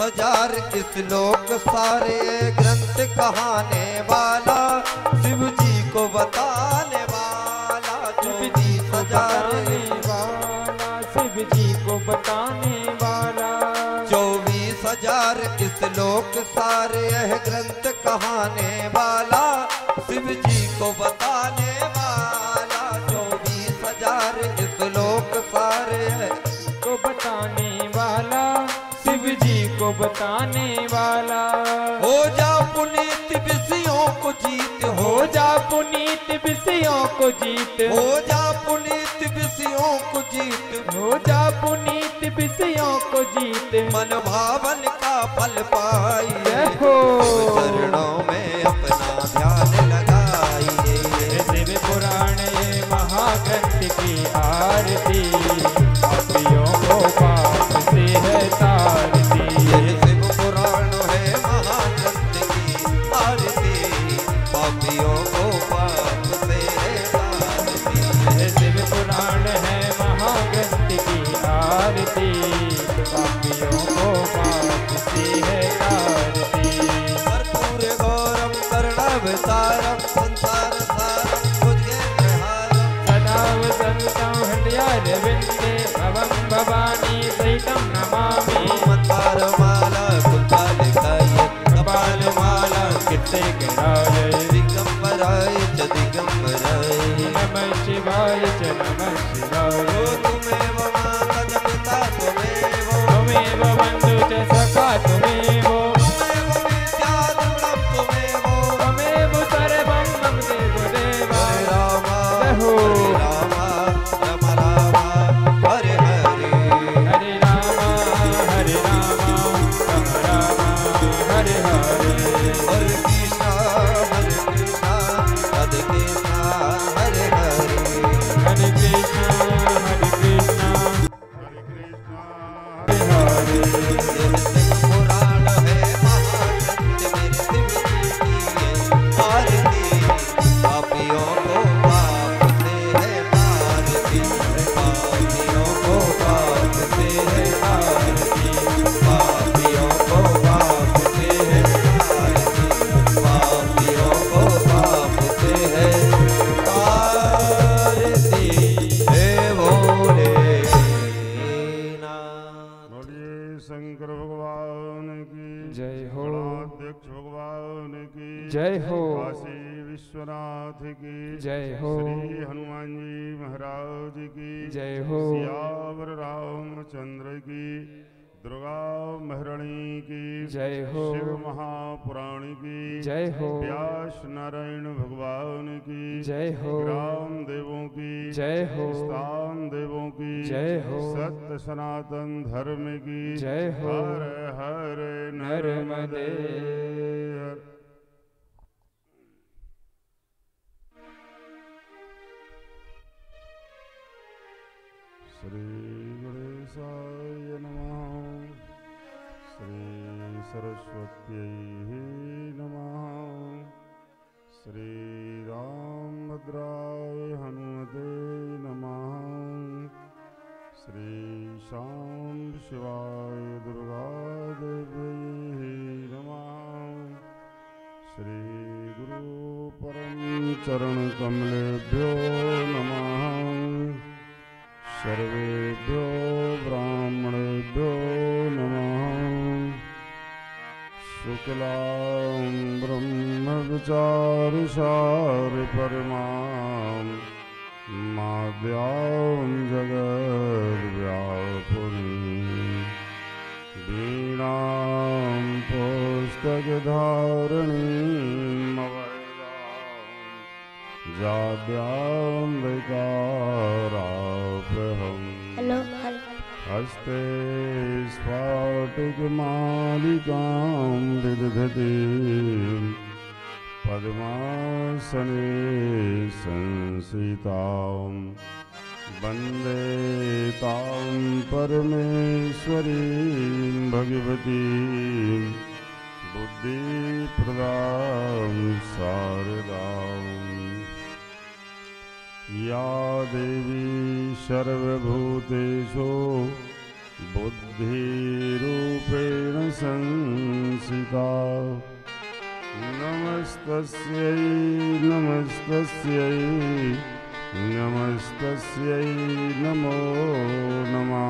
हजार इस लोक सारे ग्रंथ कहाने वाला शिव जी को बताने वाला 24,000 वाला शिव जी को बताने वाला 24,000 इस लोक सारे ग्रंथ कहाने वाला शिव जी को बताने वाला 24,000 इस लोक सारे को बताने वाला शिव जी को बताने वाला हो जा पुनीत विषयों को जीत हो जा पुनीत विषयों को जीत हो जा पुनीत विषयों को जीत हो जा पुनीत विषयों को जीत मन भावन का फल पाइए हो चरणों में अपना ध्यान लगाइए शिव पुराण ये महाग्रंथ की आरती पापियों को पाप से है तारती शिव पुराण है महाग्रंथ की आरती पापियों को पाप से है तारती शिव पुराण है महाग्रंथ की आरती पापियों को पाप से है तारती कर्पूर गौरम करुणावतारम संसार सारम भुजगेन्द्रहारम सदा वसन्तं हृदयारविन्दे भवं भवानी सहितं नमामि मंदारमाला कुंडालिकाय कपालमाला कित्ते गिराय दिगंबराय च दिगंबराय नमः शिवाय च नमः शिवाय तुमेव माता च पिता त्वमेव त्वमेव बन्धु च सखा त्वमेव त्वमेव विद्या दुर्लभ त्वमेव त्वमेव सर्वं मम देवदेव हरे राम रहो राम राम हरे हरे हरे राम राम हरे हरे हरे कृष्णा राधे कृष्णा हरे हरे हरे कृष्णा हरे हरे ये शिव पुराण है महाग्रंथ मेरे शिव जी की है आरती पापियों को पाप से है तारती पापियों को पाप से है तारती पापियों को पाप से है तारती पापियों को पाप से है तारती हे भोले नाथ। बोलिए शंकर भगवान की जय हो गणाध्यक्ष भगवान की जय हो काशी विश्वनाथ की जय हो श्री हनुमान जी महाराज की जय हो सियावर रामचंद्र की दुर्गा महरणी की जय हो शिव महापुराण की जय हो व्यास नारायण भगवान की जय हो ग्राम देवों की जय हो स्थान देवों की जय हो सत्य सनातन धर्म की जय हो हर हर नर्मदे श्री गणेशाय नमः श्री सरस्वत्यै नमः श्री रामभद्राय हनुमते नमः श्री शाम शिवाय दुर्गादेव्यै नमः श्री गुरु परम चरण कमलेभ्यो नमः सर्वेभ्यो ब्राह्मणेभ्यो नमः शुक्लां ब्रह्मविचारसार परमां माद्यां जगद्व्यापिनीं वीणां पुस्तकधारिणीं जाड्यां वैकारापहम् हेलो हस्ते स्फाटिकमालिकां विदधतीं पद्मासने संसितां वन्दे तां परमेश्वरीं भगवतीं बुद्धिप्रदां शारदाम् या देवी सर्वभूतेषु बुद्धिरूपेण संसिता नमस्तस्यै नमस्तस्यै नमस्तस्यै नमो नमः।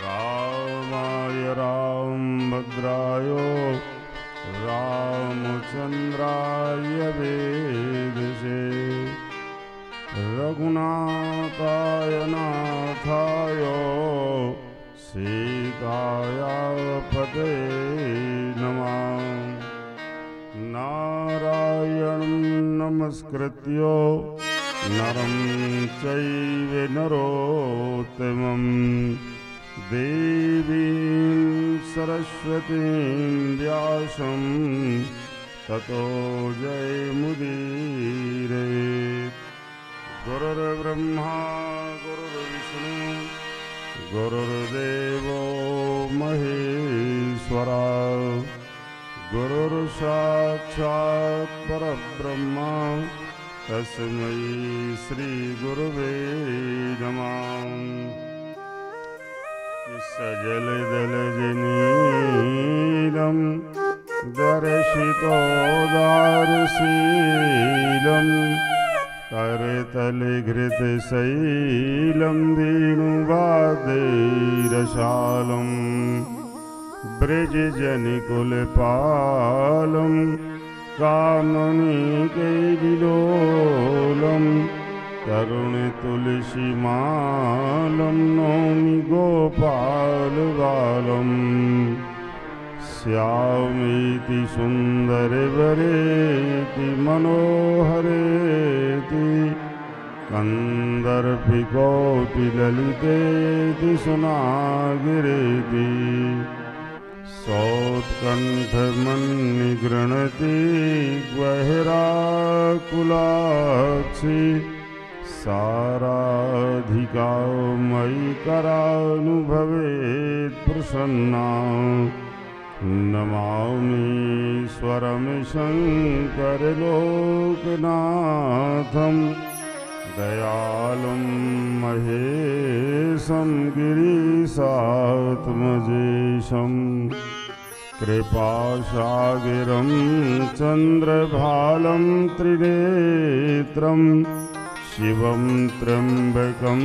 रामाय रामभद्राय रामचन्द्राय वेदसे रघुनाथाय नाथाय सीताय पते नमः। नारायणं नमस्कृत्य नरं चैव नरोत्तमं देवीं सरस्वतीं व्यासं ततो जयमुदीरयेत्। गुरुर्ब्रह्मा गुरुर्विष्णु गुरुर्देवो महेश्वरा गुरुर्साक्षात् परब्रह्मा तस्मै श्रीगुरुवे नमः। सजलदलजनीलं दर्शितोदारशीलं करतलघृतशैलं धेनुवादैरशालं ब्रजजनकुलपालं कामनीकैलोलं तरुणतुलसीमालं नौमि गोपालबालं। श्यामेति सुन्दरवरेति मनोहरेति कन्दर्पिकोटिललितेति सुनागिरेति सौत्कण्ठमन्निगृणति ग्वहराकुलाक्षि साराधिका मयि करानुभवेत् प्रसन्ना। नमामीश्वरं शङ्करलोकनाथं दयालुं महेशं गिरीशात्मजेशं कृपासागरं चन्द्रभालं त्रिनेत्रं शिवं त्र्यम्बकं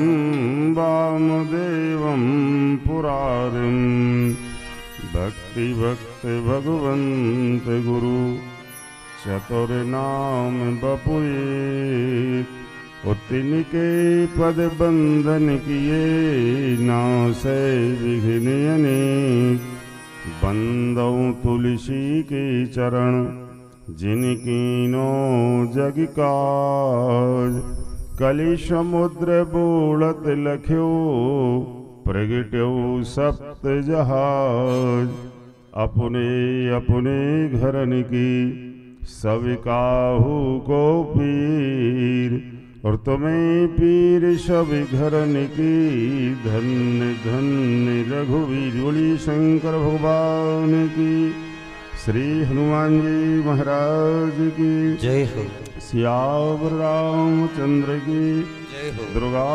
वामदेवं पुरारिं भक्ति भगवन्त गुरु चतुर्नाम बपुए उतिनिके पद बंधन किए नासे विघ्न अनेक बंदौ तुलसी के चरण जिनकी नो जग काज कलि समुद्र बोलत लख्यो प्रगट्यो सप्त जहाज अपने अपने घरन की सब काहू को पीर और तुम्हें पीर सब घरन की धन्य धन्य रघुवीर बोली शंकर भगवान की। श्री हनुमान जी महाराज की जय हो। सियावर रामचंद्र की जय हो। दुर्गा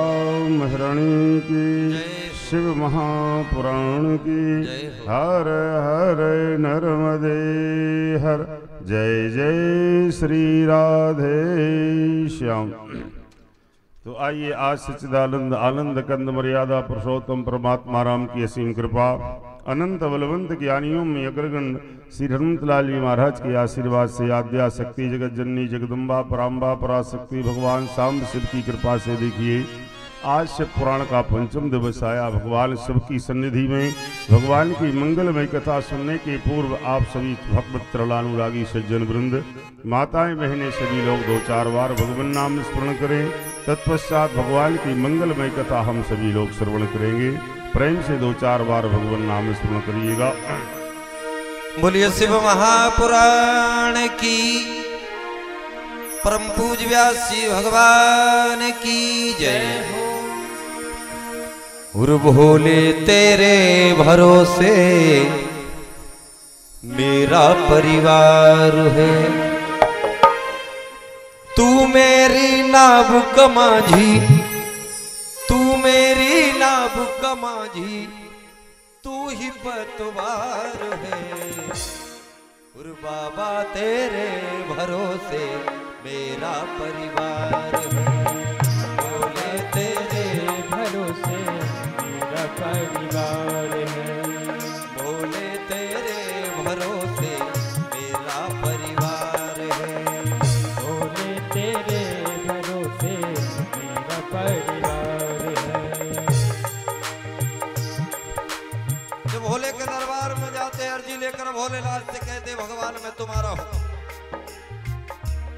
महारानी की जय शिव महापुराण की जय हो। हर हर नर्मदे हर जय जय श्री राधे श्याम। तो आइए आज सच्चिदानंद आनंद कंद मर्यादा पुरुषोत्तम परमात्मा राम की असीम कृपा अनंत बलवंत ज्ञानियों में अग्रगण श्री हनुमतलाल जी महाराज के आशीर्वाद से आद्या शक्ति जगत जननी जगदम्बा पराम्बा पराशक्ति भगवान सांब शिव की कृपा से देखिए आज शिव पुराण का पंचम दिवस आया। भगवान शिव की सन्निधि में भगवान की मंगलमय कथा सुनने के पूर्व आप सभी भगवत चरणानुरागी सज्जन वृंद माताएं बहनें सभी लोग 2-4 बार भगवान नाम स्मरण करें। तत्पश्चात भगवान की मंगलमय कथा हम सभी लोग श्रवण करेंगे। प्रेम से 2-4 बार भगवान नाम स्मरण करिएगा। बोलिए शिव महापुराण की परम पूज्य व्यास जी भगवान की जय। गुरु भोले तेरे भरोसे मेरा परिवार है, तू मेरी नाव का माझी, तू मेरी नाव का माझी, तू ही पतवार है और बाबा तेरे भरोसे मेरा परिवार है। बोले तेरे भरोसे मेरा परिवार है। बोले तेरे भरोसे मेरा परिवार है। बोले तेरे भरोसे मेरा परिवार है। जब भोले के दरबार में जाते अर्जी लेकर भोलेनाथ से कहते भगवान मैं तुम्हारा हूं।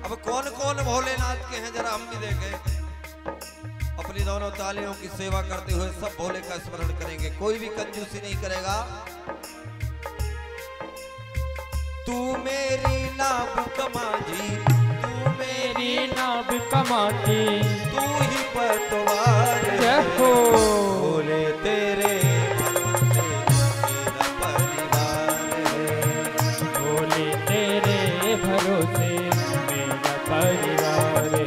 अब कौन कौन भोलेनाथ के हैं जरा हम भी देखें। अपनी दोनों तालियों की सेवा करते हुए सब भोले का स्मरण करेंगे, कोई भी कंजूसी नहीं करेगा। तू मेरी नाव कमांझी, तू मेरी नाव कमाती, तू ही पतवार है। बोले तेरे भरोसे मेरा परिवार है। बोले तेरे भरोसे मेरा परिवार है।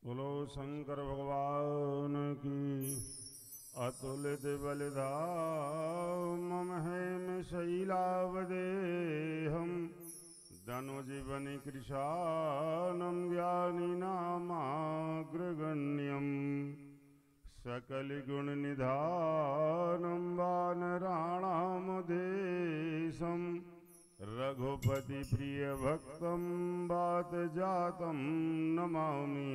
बोलो शंकर भगवान की। अतुलित बलिधाम मम हेम शैलावदेहम धनुजीवनि कृशानम ज्ञानी नामाग्रगण्यम सकल गुण निधानम वानराणामुदेशम रघुपति प्रिय भक्तम बात जातम नमामि।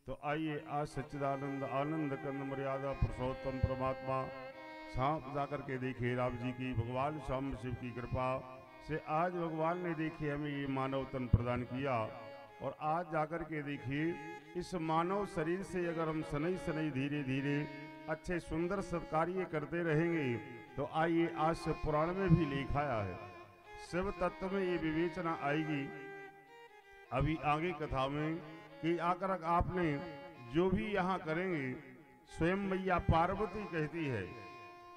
तो आइए आज सच्चिदानंद आनंद कंद मर्यादा पुरुषोत्तम परमात्मा सांप जाकर के देखिए राम जी की भगवान श्याम शिव की कृपा से आज भगवान ने देखिए हमें ये मानव तन प्रदान किया। और आज जाकर के देखिए इस मानव शरीर से अगर हम सनई सनई धीरे धीरे अच्छे सुंदर सत्कार्य करते रहेंगे तो आइए आज से पुराण में भी लिखाया है, शिव तत्व में ये विवेचना आएगी अभी आगे कथा में कि आकर आपने जो भी यहाँ करेंगे स्वयं मैया पार्वती कहती है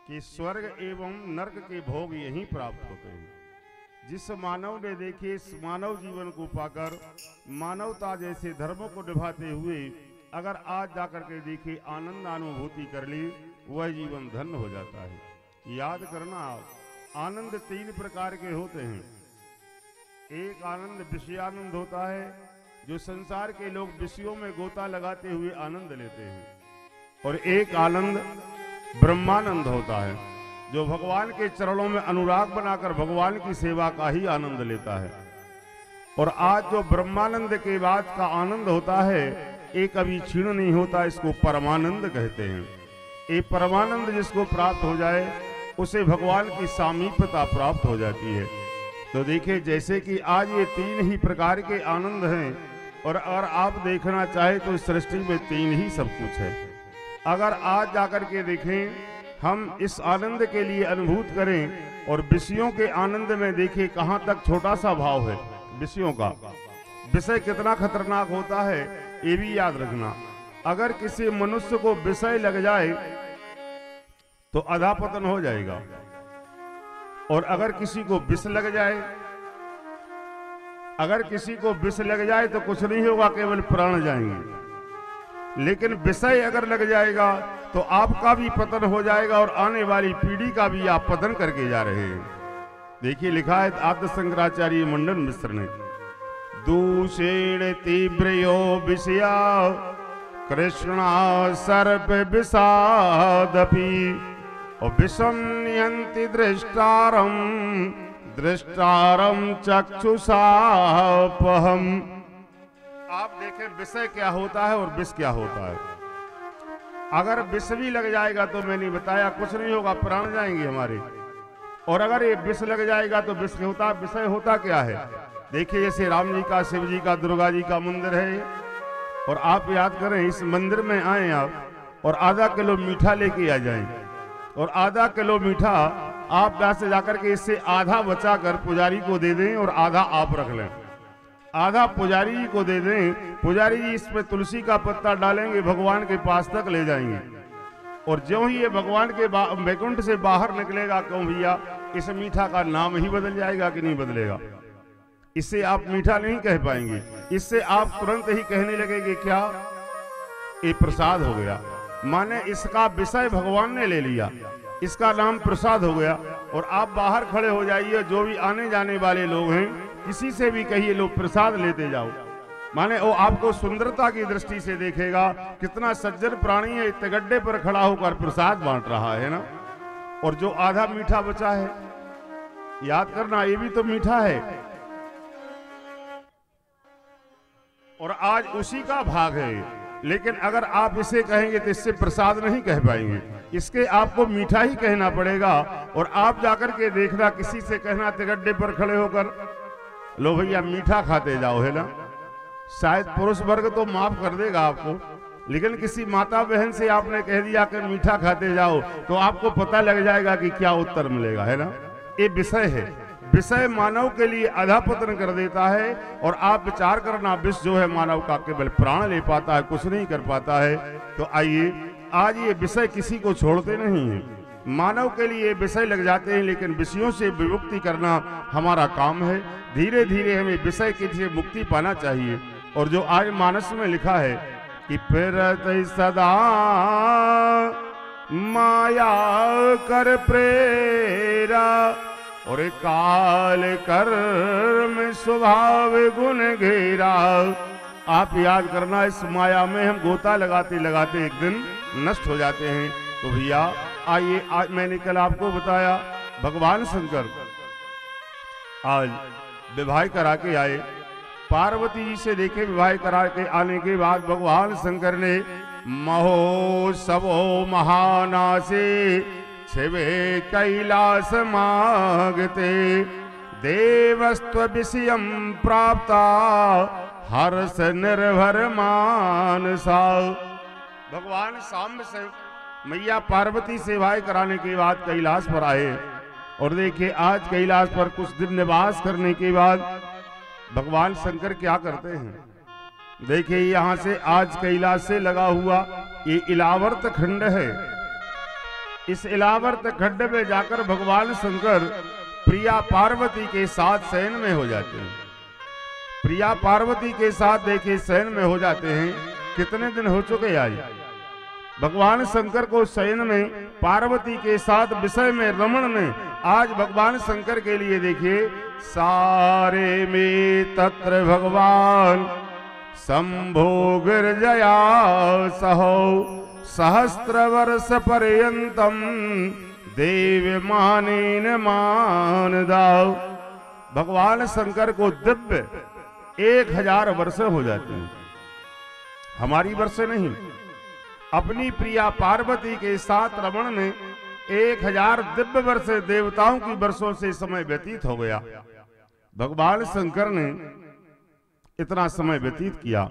कि स्वर्ग एवं नर्क के भोग यहीं प्राप्त होते हैं। जिस मानव ने देखे इस मानव जीवन को पाकर मानवता जैसे धर्मों को निभाते हुए अगर आज जाकर के देखे आनंद अनुभूति कर ली वह जीवन धन्य हो जाता है। याद करना आप आनंद तीन प्रकार के होते हैं। एक आनंद विषयानंद होता है जो संसार के लोग विषयों में गोता लगाते हुए आनंद लेते हैं, और एक आनंद ब्रह्मानंद होता है जो भगवान के चरणों में अनुराग बनाकर भगवान की सेवा का ही आनंद लेता है। और आज जो ब्रह्मानंद के बाद का आनंद होता है एक कभी क्षीण नहीं होता, इसको परमानंद कहते हैं। ये परमानंद जिसको प्राप्त हो जाए उसे भगवान की सामीप्यता प्राप्त हो जाती है। तो देखिए जैसे कि आज ये तीन ही प्रकार के आनंद हैं, और अगर आप देखना चाहे तो इस सृष्टि में तीन ही सब कुछ है। अगर आज जाकर के देखें हम इस आनंद के लिए अनुभूत करें और विषयों के आनंद में देखें कहाँ तक छोटा सा भाव है विषयों का। विषय कितना खतरनाक होता है ये भी याद रखना। अगर किसी मनुष्य को विषय लग जाए तो अधापतन हो जाएगा। और अगर किसी को विष लग जाए, अगर किसी को विष लग जाए तो कुछ नहीं होगा, केवल प्राण जाएंगे। लेकिन विषय अगर लग जाएगा तो आपका भी पतन हो जाएगा और आने वाली पीढ़ी का भी आप पतन करके जा रहे हैं। देखिए लिखा है आद्य शंकराचार्य मंडन मिश्र ने, दूषेण तीव्रयो विषया कृष्णा सर्प विषादपि और विषम्यन्ति दृष्टारम दृष्टारम चक्षुषापहम। आप देखें विषय क्या होता है और विष क्या होता है। अगर विष भी लग जाएगा तो मैंने बताया कुछ नहीं होगा, प्राण जाएंगे हमारे। और अगर ये विष लग जाएगा तो विष होता, विषय होता क्या है। देखिए जैसे राम जी का, शिव जी का, दुर्गा जी का मंदिर है और आप याद करें इस मंदिर में आए आप और आधा किलो मीठा लेके आ जाएं और आधा किलो मीठा आप यहाँ से जाकर के इससे आधा बचा कर पुजारी को दे दें और आधा आप रख लें, आधा पुजारी जी को दे दें। पुजारी जी इसमें तुलसी का पत्ता डालेंगे, भगवान के पास तक ले जाएंगे और ज्यों ही ये भगवान के वैकुंठ से बाहर निकलेगा, क्यों भैया इस मीठा का नाम ही बदल जाएगा कि नहीं बदलेगा। इससे आप मीठा नहीं कह पाएंगे, इससे आप तुरंत ही कहने लगेंगे क्या, ये प्रसाद हो गया। माने इसका विषय भगवान ने ले लिया, इसका नाम प्रसाद हो गया। और आप बाहर खड़े हो जाइए, जो भी आने जाने वाले लोग हैं किसी से भी कहिए लो प्रसाद लेते जाओ, माने वो आपको सुंदरता की दृष्टि से देखेगा, कितना सज्जन प्राणी है, इतने गड्ढे पर खड़ा होकर प्रसाद बांट रहा है ना। और जो आधा मीठा बचा है, याद करना ये भी तो मीठा है और आज उसी का भाग है। लेकिन अगर आप इसे कहेंगे तो इससे प्रसाद नहीं कह पाएंगे, इसके आपको मीठा ही कहना पड़ेगा। और आप जाकर के देखना, किसी से कहना तिगड्डे पर खड़े होकर लो भैया मीठा खाते जाओ, है ना, शायद पुरुष वर्ग तो माफ कर देगा आपको, लेकिन किसी माता बहन से आपने कह दिया कि मीठा खाते जाओ तो आपको पता लग जाएगा कि क्या उत्तर मिलेगा, है ना। ये विषय है, विषय मानव के लिए अधःपतन कर देता है। और आप विचार करना, विष जो है मानव का केवल प्राण ले पाता है, कुछ नहीं कर पाता है। तो आइए आज ये विषय किसी को छोड़ते नहीं है, मानव के लिए विषय लग जाते हैं, लेकिन विषयों से विमुक्ति करना हमारा काम है। धीरे धीरे हमें विषय से मुक्ति पाना चाहिए। और जो आज मानस में लिखा है कि फिरत सदा माया कर प्रेरा और काल कर्म स्वभाव गुण घेरा। आप याद करना, इस माया में हम गोता लगाते लगाते एक दिन नष्ट हो जाते हैं। तो भैया आइए, आज मैंने कल आपको बताया भगवान शंकर आज विवाह करा के आए, पार्वती जी से देखे विवाह करा के आने के बाद भगवान शंकर ने महोत्सवो महानासे शिवे कैलास मागते देवस्त्व विषयम प्राप्ता हर्ष निर्भर मानसा। भगवान सांब से मैया पार्वती से विवाह कराने के बाद कैलाश पर आए और देखिए आज कैलाश पर कुछ दिन निवास करने के बाद भगवान शंकर क्या करते हैं। देखिए यहाँ से आज कैलाश से लगा हुआ ये इलावर्त खंड है। इस इलावर्त खंड में जाकर भगवान शंकर प्रिया पार्वती के साथ शयन में हो जाते हैं। प्रिया पार्वती के साथ देखिए शयन में हो जाते हैं। कितने दिन हो चुके आज भगवान शंकर को शयन में पार्वती के साथ विषय में रमण में। आज भगवान शंकर के लिए देखिए सारे में तत्र भगवान शंभो गिरजया सहो सहस्त्र वर्ष पर्यंतम देव मानेन मानदाव। भगवान शंकर को दिव्य 1000 वर्ष हो जाते हैं, हमारी वर्ष नहीं। अपनी प्रिया पार्वती के साथ रमण में 1000 दिव्य वर्ष देवताओं की वर्षों से समय व्यतीत हो गया। भगवान शंकर ने इतना समय व्यतीत किया,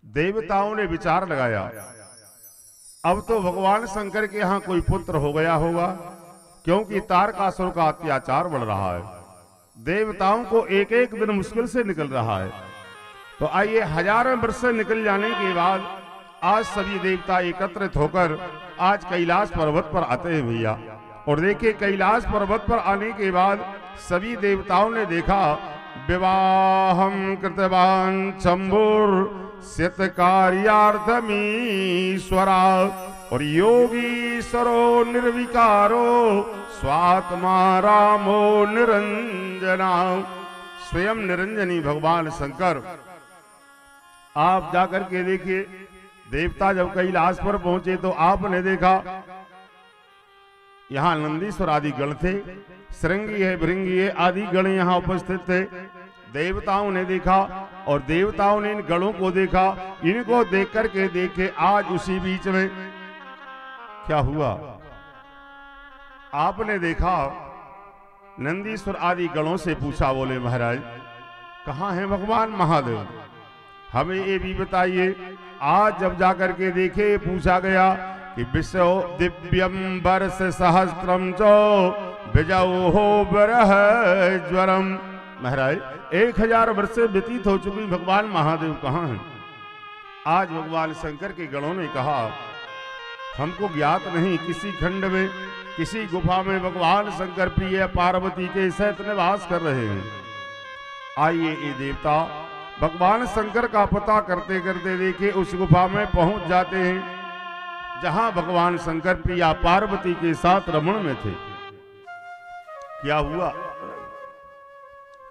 देवताओं ने विचार लगाया अब तो भगवान शंकर के यहाँ कोई पुत्र हो गया होगा, क्योंकि तारकासुर का अत्याचार बढ़ रहा है। देवताओं को एक एक दिन मुश्किल से निकल रहा है। तो आइए 1000 वर्ष से निकल जाने के बाद आज सभी देवता एकत्रित होकर आज कैलाश पर्वत पर आते हैं भैया। और देखे कैलाश पर्वत पर आने के बाद सभी देवताओं ने देखा विवाहम कृतवान शंभुर शतकार्यार्थमीश्वरा, और योगीश्वरो निर्विकारो स्वात्मा रामो निरंजना। स्वयं निरंजनी भगवान शंकर। आप जाकर के देखिए, देवता जब कैलाश पर पहुंचे तो आपने देखा यहां नंदीश्वर आदि गण थे, श्रृंगी है भृंगी है आदि गण यहां उपस्थित थे। देवताओं ने देखा और देवताओं ने इन गणों को देखा। इनको देख करके देखे आज उसी बीच में क्या हुआ, आपने देखा नंदीश्वर आदि गणों से पूछा, बोले महाराज कहां है भगवान महादेव, हमें ये भी बताइए। आज जब जाकर के देखे पूछा गया कि विश्व दिव्यम वर्ष सहस्त्रम चो विजौ हो बरह ज्वरम। महाराज 1000 वर्ष से व्यतीत हो चुकी, भगवान महादेव कहाँ हैं। आज भगवान शंकर के गणों ने कहा हमको ज्ञात नहीं, किसी खंड में किसी गुफा में भगवान शंकर प्रिय पार्वती के सहित निवास कर रहे हैं। आइए ये देवता भगवान शंकर का पता करते करते देखे उस गुफा में पहुंच जाते हैं जहां भगवान शंकर प्रिया पार्वती के साथ रमण में थे। क्या हुआ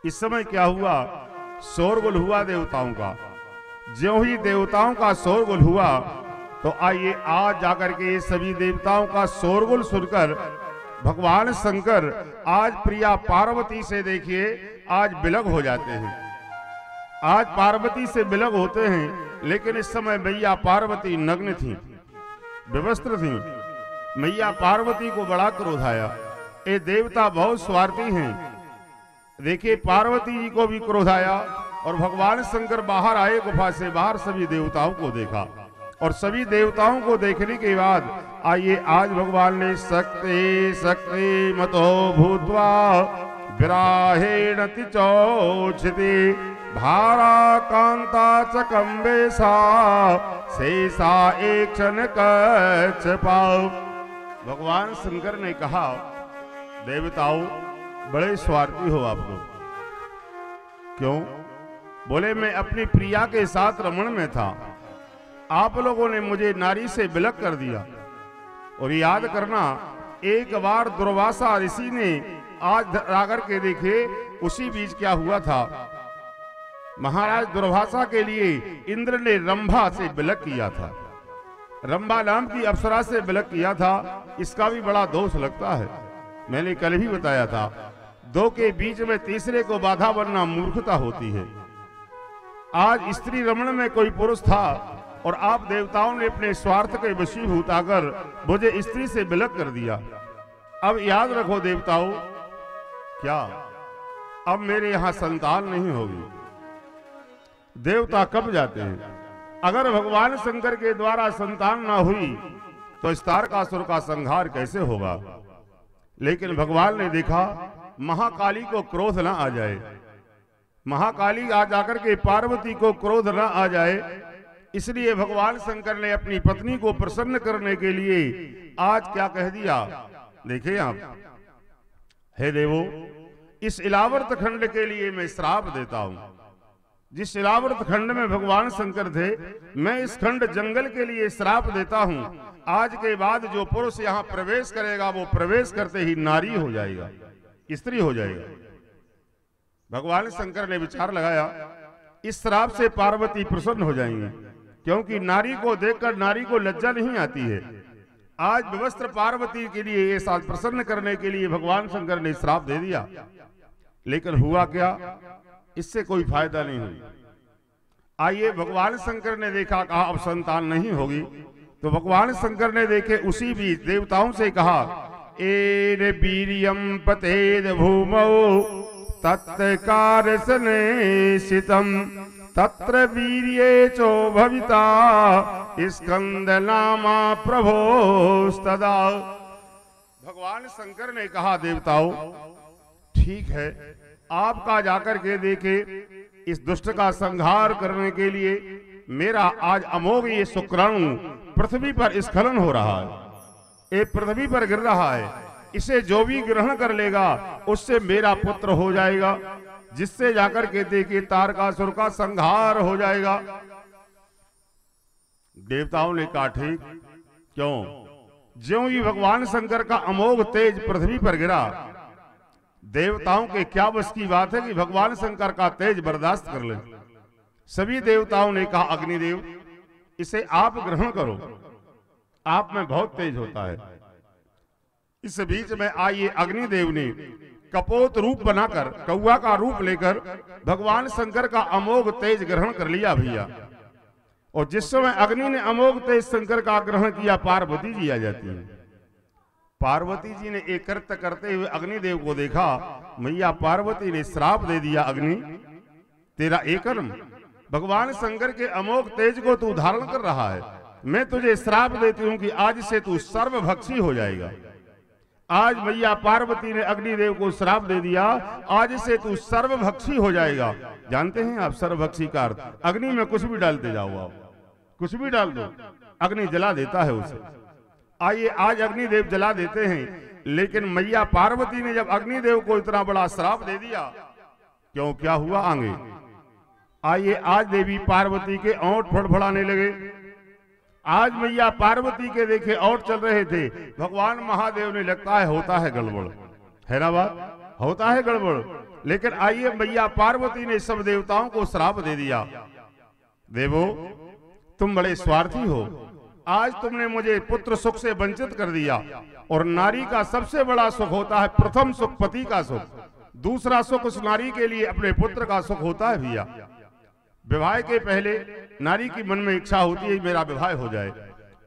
इस समय, क्या हुआ, शोरगुल हुआ देवताओं का। ज्यों ही देवताओं का शोरगुल हुआ तो आइए आज जाकर के ये सभी देवताओं का शोरगुल सुनकर भगवान शंकर आज प्रिया पार्वती से देखिए आज विलग हो जाते हैं। आज पार्वती से विलग होते हैं, लेकिन इस समय मैया पार्वती नग्न थी, विवस्त्र थी। मैया पार्वती को बड़ा क्रोध आया। ये देवता बहुत स्वार्थी हैं। देखिए पार्वती जी को भी क्रोध आया और भगवान शंकर बाहर आए गुफा से, बाहर सभी देवताओं को देखा और सभी देवताओं को देखने के बाद आइए आज भगवान ने शक्ति शक्ति मतो भूत्वा विराहेण तिचोक्षिति भारा कांता चकम्बे सा शेषा एक क्षण कच्छ पाओ। भगवान शंकर ने कहा देवताओं बड़े स्वार्थी हो आप लोग। क्यों? बोले मैं अपनी प्रिया के साथ रमण में था, आप लोगों ने मुझे नारी से विलग कर दिया। और याद करना एक बार दुर्वासा ऋषि ने आज आकर के देखे उसी बीच क्या हुआ था। महाराज दुर्वासा के लिए इंद्र ने रंभा से विलग किया था, रंभा नाम की अप्सरा से विलग किया था। इसका भी बड़ा दोष लगता है, मैंने कल भी बताया था। दो के बीच में तीसरे को बाधा बनना मूर्खता होती है। आज स्त्री रमण में कोई पुरुष था और आप देवताओं ने अपने स्वार्थ के वशीभूत आकर मुझे स्त्री से विलग कर दिया। अब याद रखो देवताओं, क्या अब मेरे यहां संतान नहीं होगी। देवता कब जाते हैं? अगर भगवान शंकर के द्वारा संतान ना हुई तो इस तारकासुर का संहार कैसे होगा। लेकिन भगवान ने देखा महाकाली को क्रोध ना आ जाए, महाकाली आ जाकर के पार्वती को क्रोध ना आ जाए, इसलिए भगवान शंकर ने अपनी पत्नी को प्रसन्न करने के लिए आज क्या कह दिया। देखिए आप, हे देवो इस इलावर्त खंड के लिए मैं श्राप देता हूं। जिस इलावर्त खंड में भगवान शंकर थे, मैं इस खंड जंगल के लिए श्राप देता हूं। आज के बाद जो पुरुष यहां प्रवेश करेगा वो प्रवेश करते ही नारी हो जाएगा, स्त्री हो जाएगा। भगवान शंकर ने विचार लगाया इस श्राप से पार्वती प्रसन्न हो जाएंगी, क्योंकि नारी को देखकर नारी को लज्जा नहीं आती है। आज विवस्त्र पार्वती के लिए ये साथ प्रसन्न करने के लिए भगवान शंकर ने श्राप दे दिया। लेकिन हुआ क्या, इससे कोई फायदा नहीं हुई। आइए भगवान शंकर ने देखा, कहा अब संतान नहीं होगी, तो भगवान शंकर ने देखे उसी बीच देवताओं से कहा एन वीर्यम पतेद भूमौ तत्कारसनेशितम तत्र वीर्ये चो भविता स्कंद नामा प्रभोस्तदा। भगवान शंकर ने कहा देवताओं ठीक है, आपका जाकर के देखे इस दुष्ट का संहार करने के लिए मेरा आज अमोघ ये शुक्राणु पृथ्वी पर स्खलन हो रहा है, ये पृथ्वी पर गिर रहा है। इसे जो भी ग्रहण कर लेगा उससे मेरा पुत्र हो जाएगा, जिससे जाकर के देखिए तारकासुर का संहार हो जाएगा। देवताओं ने कहा ठीक, क्यों? ज्यों ही भगवान शंकर का अमोघ तेज पृथ्वी पर गिरा, देवताओं के क्या बस की बात है कि भगवान शंकर का तेज बर्दाश्त कर ले। सभी देवताओं ने कहा अग्निदेव इसे आप ग्रहण करो, आप में बहुत तेज होता है। इस बीच में आइए अग्निदेव ने कपोत रूप बनाकर, कौआ का रूप लेकर भगवान शंकर का अमोघ तेज ग्रहण कर लिया भैया। और जिस समय अग्नि ने अमोघ तेज शंकर का ग्रहण किया, पार्वती जी आ जाती है। पार्वती जी ने एक कृत्य करते हुए अग्निदेव को देखा। मैया पार्वती ने श्राप दे दिया, अग्नि तेरा एक कर्म, भगवान शंकर के अमोघ तेज को तू धारण कर रहा है, मैं तुझे श्राप देती हूं कि आज से तू सर्वभक्षी हो जाएगा। आज मैया पार्वती ने अग्निदेव को श्राप दे दिया, आज से तू सर्वभक्षी हो जाएगा। जानते हैं आप सर्वभक्षी का अर्थ? अग्नि में कुछ भी डालते जाओ, आप कुछ भी डाल दो, अग्नि जला देता है उसे। आइए आज अग्निदेव जला देते हैं, लेकिन मैया पार्वती ने जब अग्निदेव को इतना बड़ा श्राप दे दिया, क्यों क्या हुआ आगे? आइए आज देवी पार्वती के ओंठ फड़फड़ाने लगे। आज मैया पार्वती के देखे ओंठ चल रहे थे। भगवान महादेव ने लगता है होता है गड़बड़, है ना बात, होता है गड़बड़। लेकिन आइए मैया पार्वती ने सब देवताओं को श्राप दे दिया, देवो तुम बड़े स्वार्थी हो, आज तुमने मुझे पुत्र सुख से वंचित कर दिया। और नारी का सबसे बड़ा सुख होता है प्रथम सुख पति का सुख, दूसरा सुख उस नारी के लिए अपने पुत्र का सुख होता है भैया। विवाह के पहले नारी की मन में इच्छा होती है मेरा विवाह हो जाए,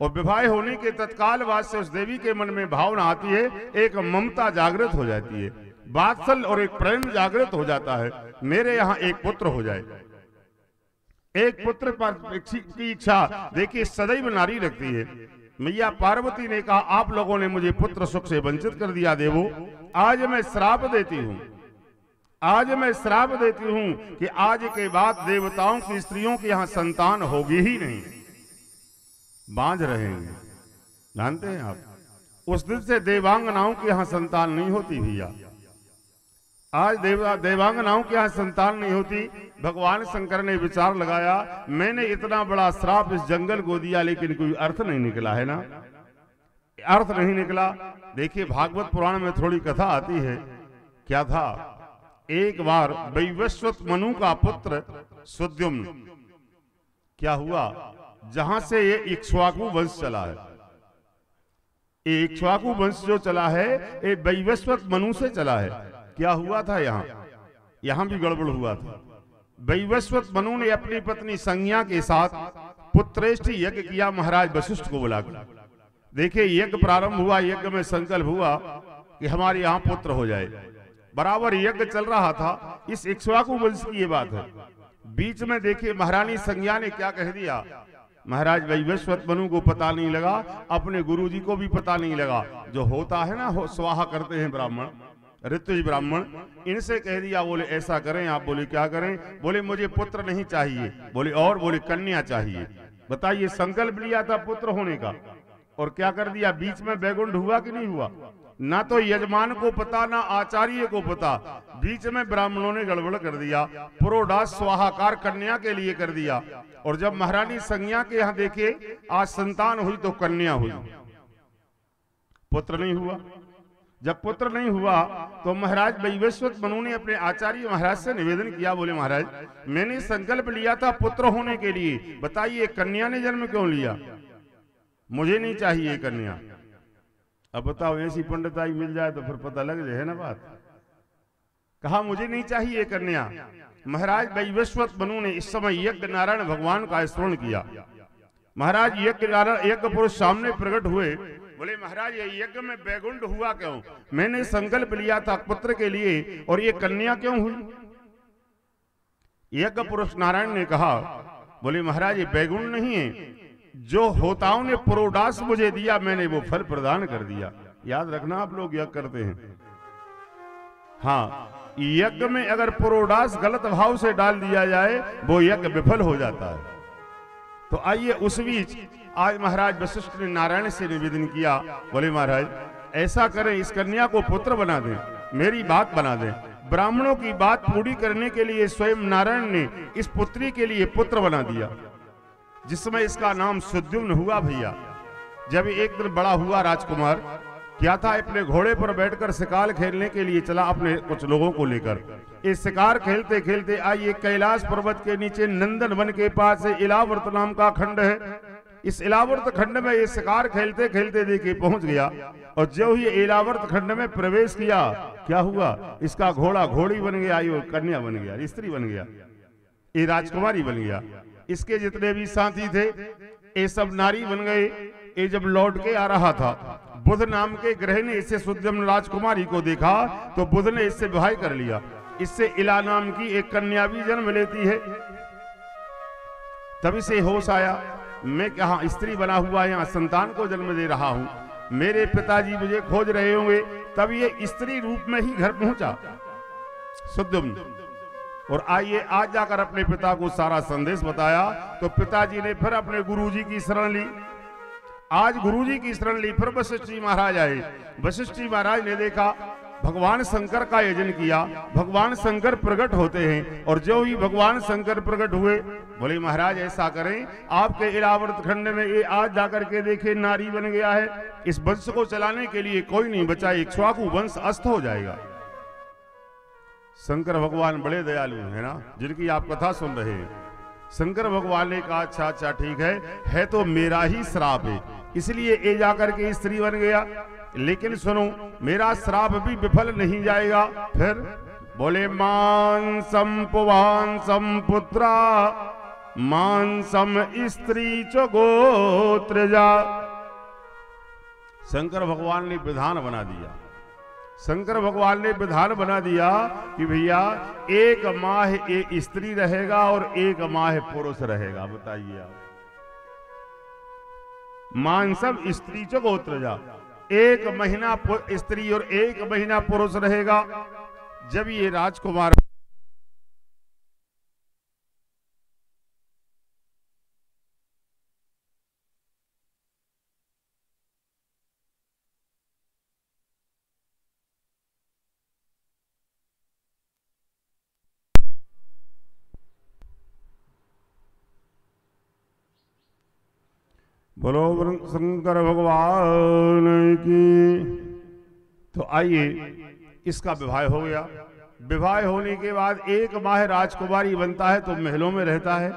और विवाह होने के तत्काल बाद से उस देवी के मन में भावना आती है, एक ममता जागृत हो जाती है, वात्सल और एक प्रेम जागृत हो जाता है, मेरे यहाँ एक पुत्र हो जाए। एक पुत्र पर की इच्छा देखिए सदैव नारी रखती है। मैया पार्वती ने कहा आप लोगों ने मुझे पुत्र सुख से वंचित कर दिया देवो, आज मैं श्राप देती हूं, आज मैं श्राप देती हूं कि आज के बाद देवताओं की स्त्रियों के यहाँ संतान होगी ही नहीं, बांझ रहेंगे। जानते हैं आप, उस दिन से देवांगनाओं के यहाँ संतान नहीं होती भैया। आज देवांगनाओं के यहाँ संतान नहीं होती। भगवान शंकर ने विचार लगाया, मैंने इतना बड़ा श्राप इस जंगल को दिया, लेकिन कोई अर्थ नहीं निकला है ना, अर्थ नहीं निकला। देखिए भागवत पुराण में थोड़ी कथा आती है, क्या था, एक बार वैवस्वत मनु का पुत्र सुद्युम्न, क्या हुआ, जहां से ये इक्ष्वाकु वंश चला है, ये इक्ष्वाकु वंश जो चला है ये वैवस्वत मनु से चला है। क्या हुआ था यहां भी गड़बड़ हुआ था। वैवस्वत मनु ने अपनी पत्नी संज्ञा के साथ पुत्रेष्टि यज्ञ किया महाराज वशिष्ठ को बुलाकर। देखिए यज्ञ प्रारंभ हुआ, यज्ञ में संकल्प हुआ कि हमारे यहाँ पुत्र हो जाए। बराबर यज्ञ चल रहा था, इस इक्ष्वाकु वंश की ये बात है। बीच में देखिए महारानी संज्ञा ने क्या कह दिया, महाराज वैवस्वत मनु को पता नहीं लगा, अपने गुरुजी को भी पता नहीं लगा। जो होता है ना, स्वाहा करते हैं ब्राह्मण, ऋतुज ब्राह्मण, इनसे कह दिया, बोले ऐसा करें आप, बोले क्या करें, बोले मुझे पुत्र नहीं चाहिए, बोले और, बोले कन्या चाहिए। बताइए संकल्प लिया था पुत्र होने का, और क्या कर दिया, बीच में बैकुंठ हुआ कि नहीं हुआ, ना तो यजमान को पता ना आचार्य को पता, बीच में ब्राह्मणों ने गड़बड़ कर दिया, पुरोडास स्वाहाकार कन्या के लिए कर दिया। और जब महारानी संज्ञा के यहाँ देखिए आज संतान हुई तो कन्या हुई, पुत्र नहीं हुआ। जब पुत्र नहीं हुआ तो महाराज वैवस्वत मनु ने अपने आचार्य महाराज से निवेदन किया, बोले महाराज मैंने संकल्प लिया था पुत्र होने के लिए, बताइए कन्या ने जन्म क्यों लिया, मुझे नहीं चाहिए कन्या। अब बताओ ऐसी पंडिताई मिल जाए तो फिर पता लग जाए, है ना बात। कहा मुझे नहीं चाहिए कन्या। महाराज वैवस्वत मनु ने इस समय यज्ञ नारायण भगवान का स्मरण किया। महाराज यज्ञ पुरुष सामने प्रकट हुए, बोले महाराज ये यज्ञ में बैकुंठ हुआ क्यों, मैंने संकल्प लिया था पुत्र के लिए और ये कन्या क्यों हुई। यज्ञ पुरुष नारायण ने कहा, बोले महाराज ये बैकुंठ नहीं है, जो होताओं ने पुरोडास मुझे दिया मैंने वो फल प्रदान कर दिया। याद रखना आप लोग यज्ञ करते हैं, हाँ, यज्ञ में अगर पुरोडास गलत भाव से डाल दिया जाए वो यज्ञ विफल हो जाता है। तो आइए उस बीच आज महाराज वशिष्ठ ने नारायण से निवेदन किया, बोले महाराज ऐसा करें इस कन्या को पुत्र बना दें, मेरी बात बना दें। ब्राह्मणों की बात पूरी करने के लिए स्वयं नारायण ने इस पुत्री के लिए पुत्र बना दिया, जिसमें इसका नाम सुद्युम्न हुआ। भैया जब एक दिन बड़ा हुआ राजकुमार क्या था, अपने घोड़े पर बैठकर शिकार खेलने के लिए चला अपने कुछ लोगों को लेकर। इस शिकार खेलते खेलते आइए कैलाश पर्वत के नीचे नंदन वन के पास से इलावर्त नाम का खंड है। इस इलावर्त खंड में ये शिकार खेलते खेलते देखिए पहुंच गया, और जो ही इलावर्त खंड में प्रवेश किया क्या हुआ, इसका घोड़ा घोड़ी बन गया, ये कन्या बन गया, स्त्री बन गया, ये राजकुमारी बन गया। इसके जितने भी साथी थे ये सब नारी बन गए। ये जब लौट के आ रहा था, बुध नाम के ग्रह ने इसे सुद्युम्न राजकुमारी को देखा तो बुध ने इससे विवाह कर लिया। इससे इला नाम की एक कन्या भी जन्म लेती है। तभी से होश आया, मैं कहा स्त्री बना हुआ यहाँ संतान को जन्म दे रहा हूं, मेरे पिताजी मुझे खोज रहे होंगे। तब ये स्त्री रूप में ही घर पहुंचा सुद्युम्न, और आइए आज जाकर अपने पिता को सारा संदेश बताया। तो पिताजी ने फिर अपने गुरुजी की शरण ली। आज गुरुजी की शरण ली, फिर वशिष्ठ जी महाराज आए। वशिष्ठ जी महाराज ने देखा भगवान शंकर का यजन किया, भगवान शंकर प्रकट होते हैं। और जो ही भगवान शंकर प्रकट हुए, बोले महाराज ऐसा करें, आपके इलावर्त खंड में ये आज जाकर के देखे नारी बन गया है, इस वंश को चलाने के लिए कोई नहीं बचा, इक्ष्वाकु वंश अस्त हो जाएगा। शंकर भगवान बड़े दयालु है ना, जिनकी आप कथा सुन रहे हैं। शंकर भगवान ने कहा अच्छा अच्छा ठीक है तो मेरा ही श्राप है, इसलिए ये जाकर के स्त्री बन गया। लेकिन सुनो, मेरा श्राप भी विफल नहीं जाएगा। फिर बोले मांसम पुवांसम पुत्रा मांसम स्त्री च गोत्रजा। शंकर भगवान ने विधान बना दिया, शंकर भगवान ने विधान बना दिया कि भैया एक माह ये स्त्री रहेगा और एक माह पुरुष रहेगा। बताइए आप, मांसम स्त्री च गोत्रजा, एक महीना स्त्री और एक महीना पुरुष रहेगा। जब ये राजकुमार बोलो शंकर भगवान की। तो आइए इसका विवाह हो गया। विवाह होने के बाद एक माह राजकुमारी बनता है तो महलों में रहता है,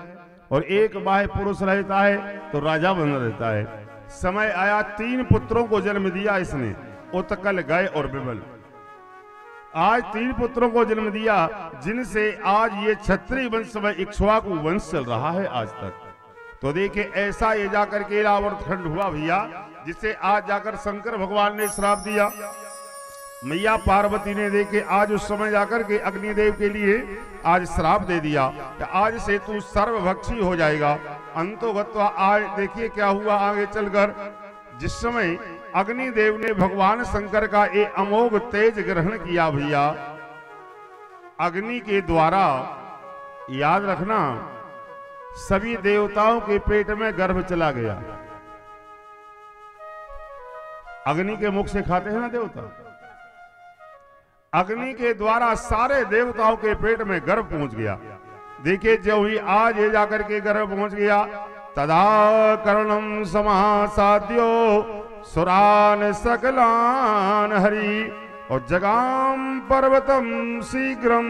और एक माह पुरुष रहता है तो राजा बन रहता है। समय आया 3 पुत्रों को जन्म दिया इसने, उत्कल, गय और बिमल। आज 3 पुत्रों को जन्म दिया, जिनसे आज ये क्षत्रिय वंश में इक्ष्वाकु वंश चल रहा है आज तक। तो देखिए ऐसा ये जाकर के इलावर्त खंड हुआ भैया, जिसे आज जाकर शंकर भगवान ने श्राप दिया। मैया पार्वती ने देखे आज उस समय जाकर के अग्निदेव के लिए आज श्राप दे दिया कि आज से तू सर्वभक्षी हो जाएगा। अंतोगत्वा आज देखिए क्या हुआ आगे चलकर। जिस समय अग्निदेव ने भगवान शंकर का ये अमोघ तेज ग्रहण किया भैया, अग्नि के द्वारा, याद रखना, सभी देवताओं के पेट में गर्भ चला गया। अग्नि के मुख से खाते हैं ना देवता, अग्नि के द्वारा सारे देवताओं के पेट में गर्भ पहुंच गया। देखिए जो ही आज ये जाकर के गर्भ पहुंच गया, तदा कर्णम समासाद्यो सुरान सकलान हरि, और जगाम पर्वतम शीघ्रम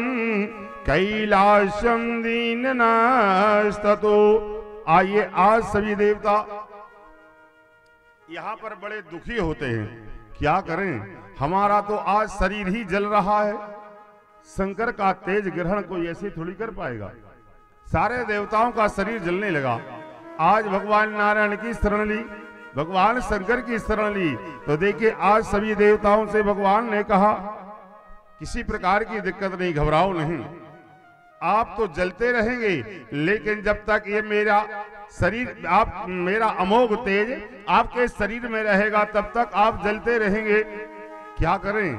कैलाशम दीननास्ततो। आइए आज सभी देवता यहां पर बड़े दुखी होते हैं, क्या करें, हमारा तो आज शरीर ही जल रहा है। शंकर का तेज ग्रहण कोई ऐसे थोड़ी कर पाएगा। सारे देवताओं का शरीर जलने लगा। आज भगवान नारायण की शरण ली, भगवान शंकर की शरण ली, तो देखिए आज सभी देवताओं से भगवान ने कहा किसी प्रकार की दिक्कत नहीं, घबराओ नहीं, आप तो जलते रहेंगे, लेकिन जब तक ये मेरा शरीर, आप मेरा अमोघ तेज आपके शरीर में रहेगा तब तक आप जलते रहेंगे। क्या करें,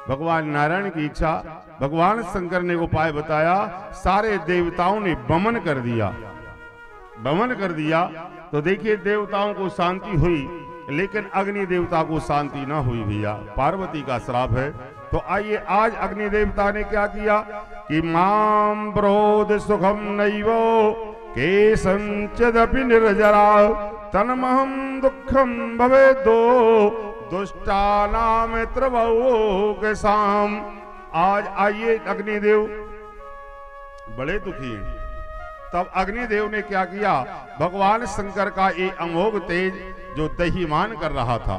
भगवान नारायण की इच्छा, भगवान शंकर ने उपाय बताया। सारे देवताओं ने वमन कर दिया, वमन कर दिया। तो देखिए देवताओं को शांति हुई। लेकिन अग्नि देवता को शांति ना हुई भैया, पार्वती का श्राप है। तो आइए आज अग्नि देवता ने क्या किया कि माम ब्रोध सुखम नैवो केशंचिदपि निर्जरा तन्महं दुःखं भवेदो दुष्टानां त्रवोकेशाम। आज आइए अग्निदेव बड़े दुखी हैं। तब अग्निदेव ने क्या किया, भगवान शंकर का ये अमोघ तेज जो दहीमान कर रहा था,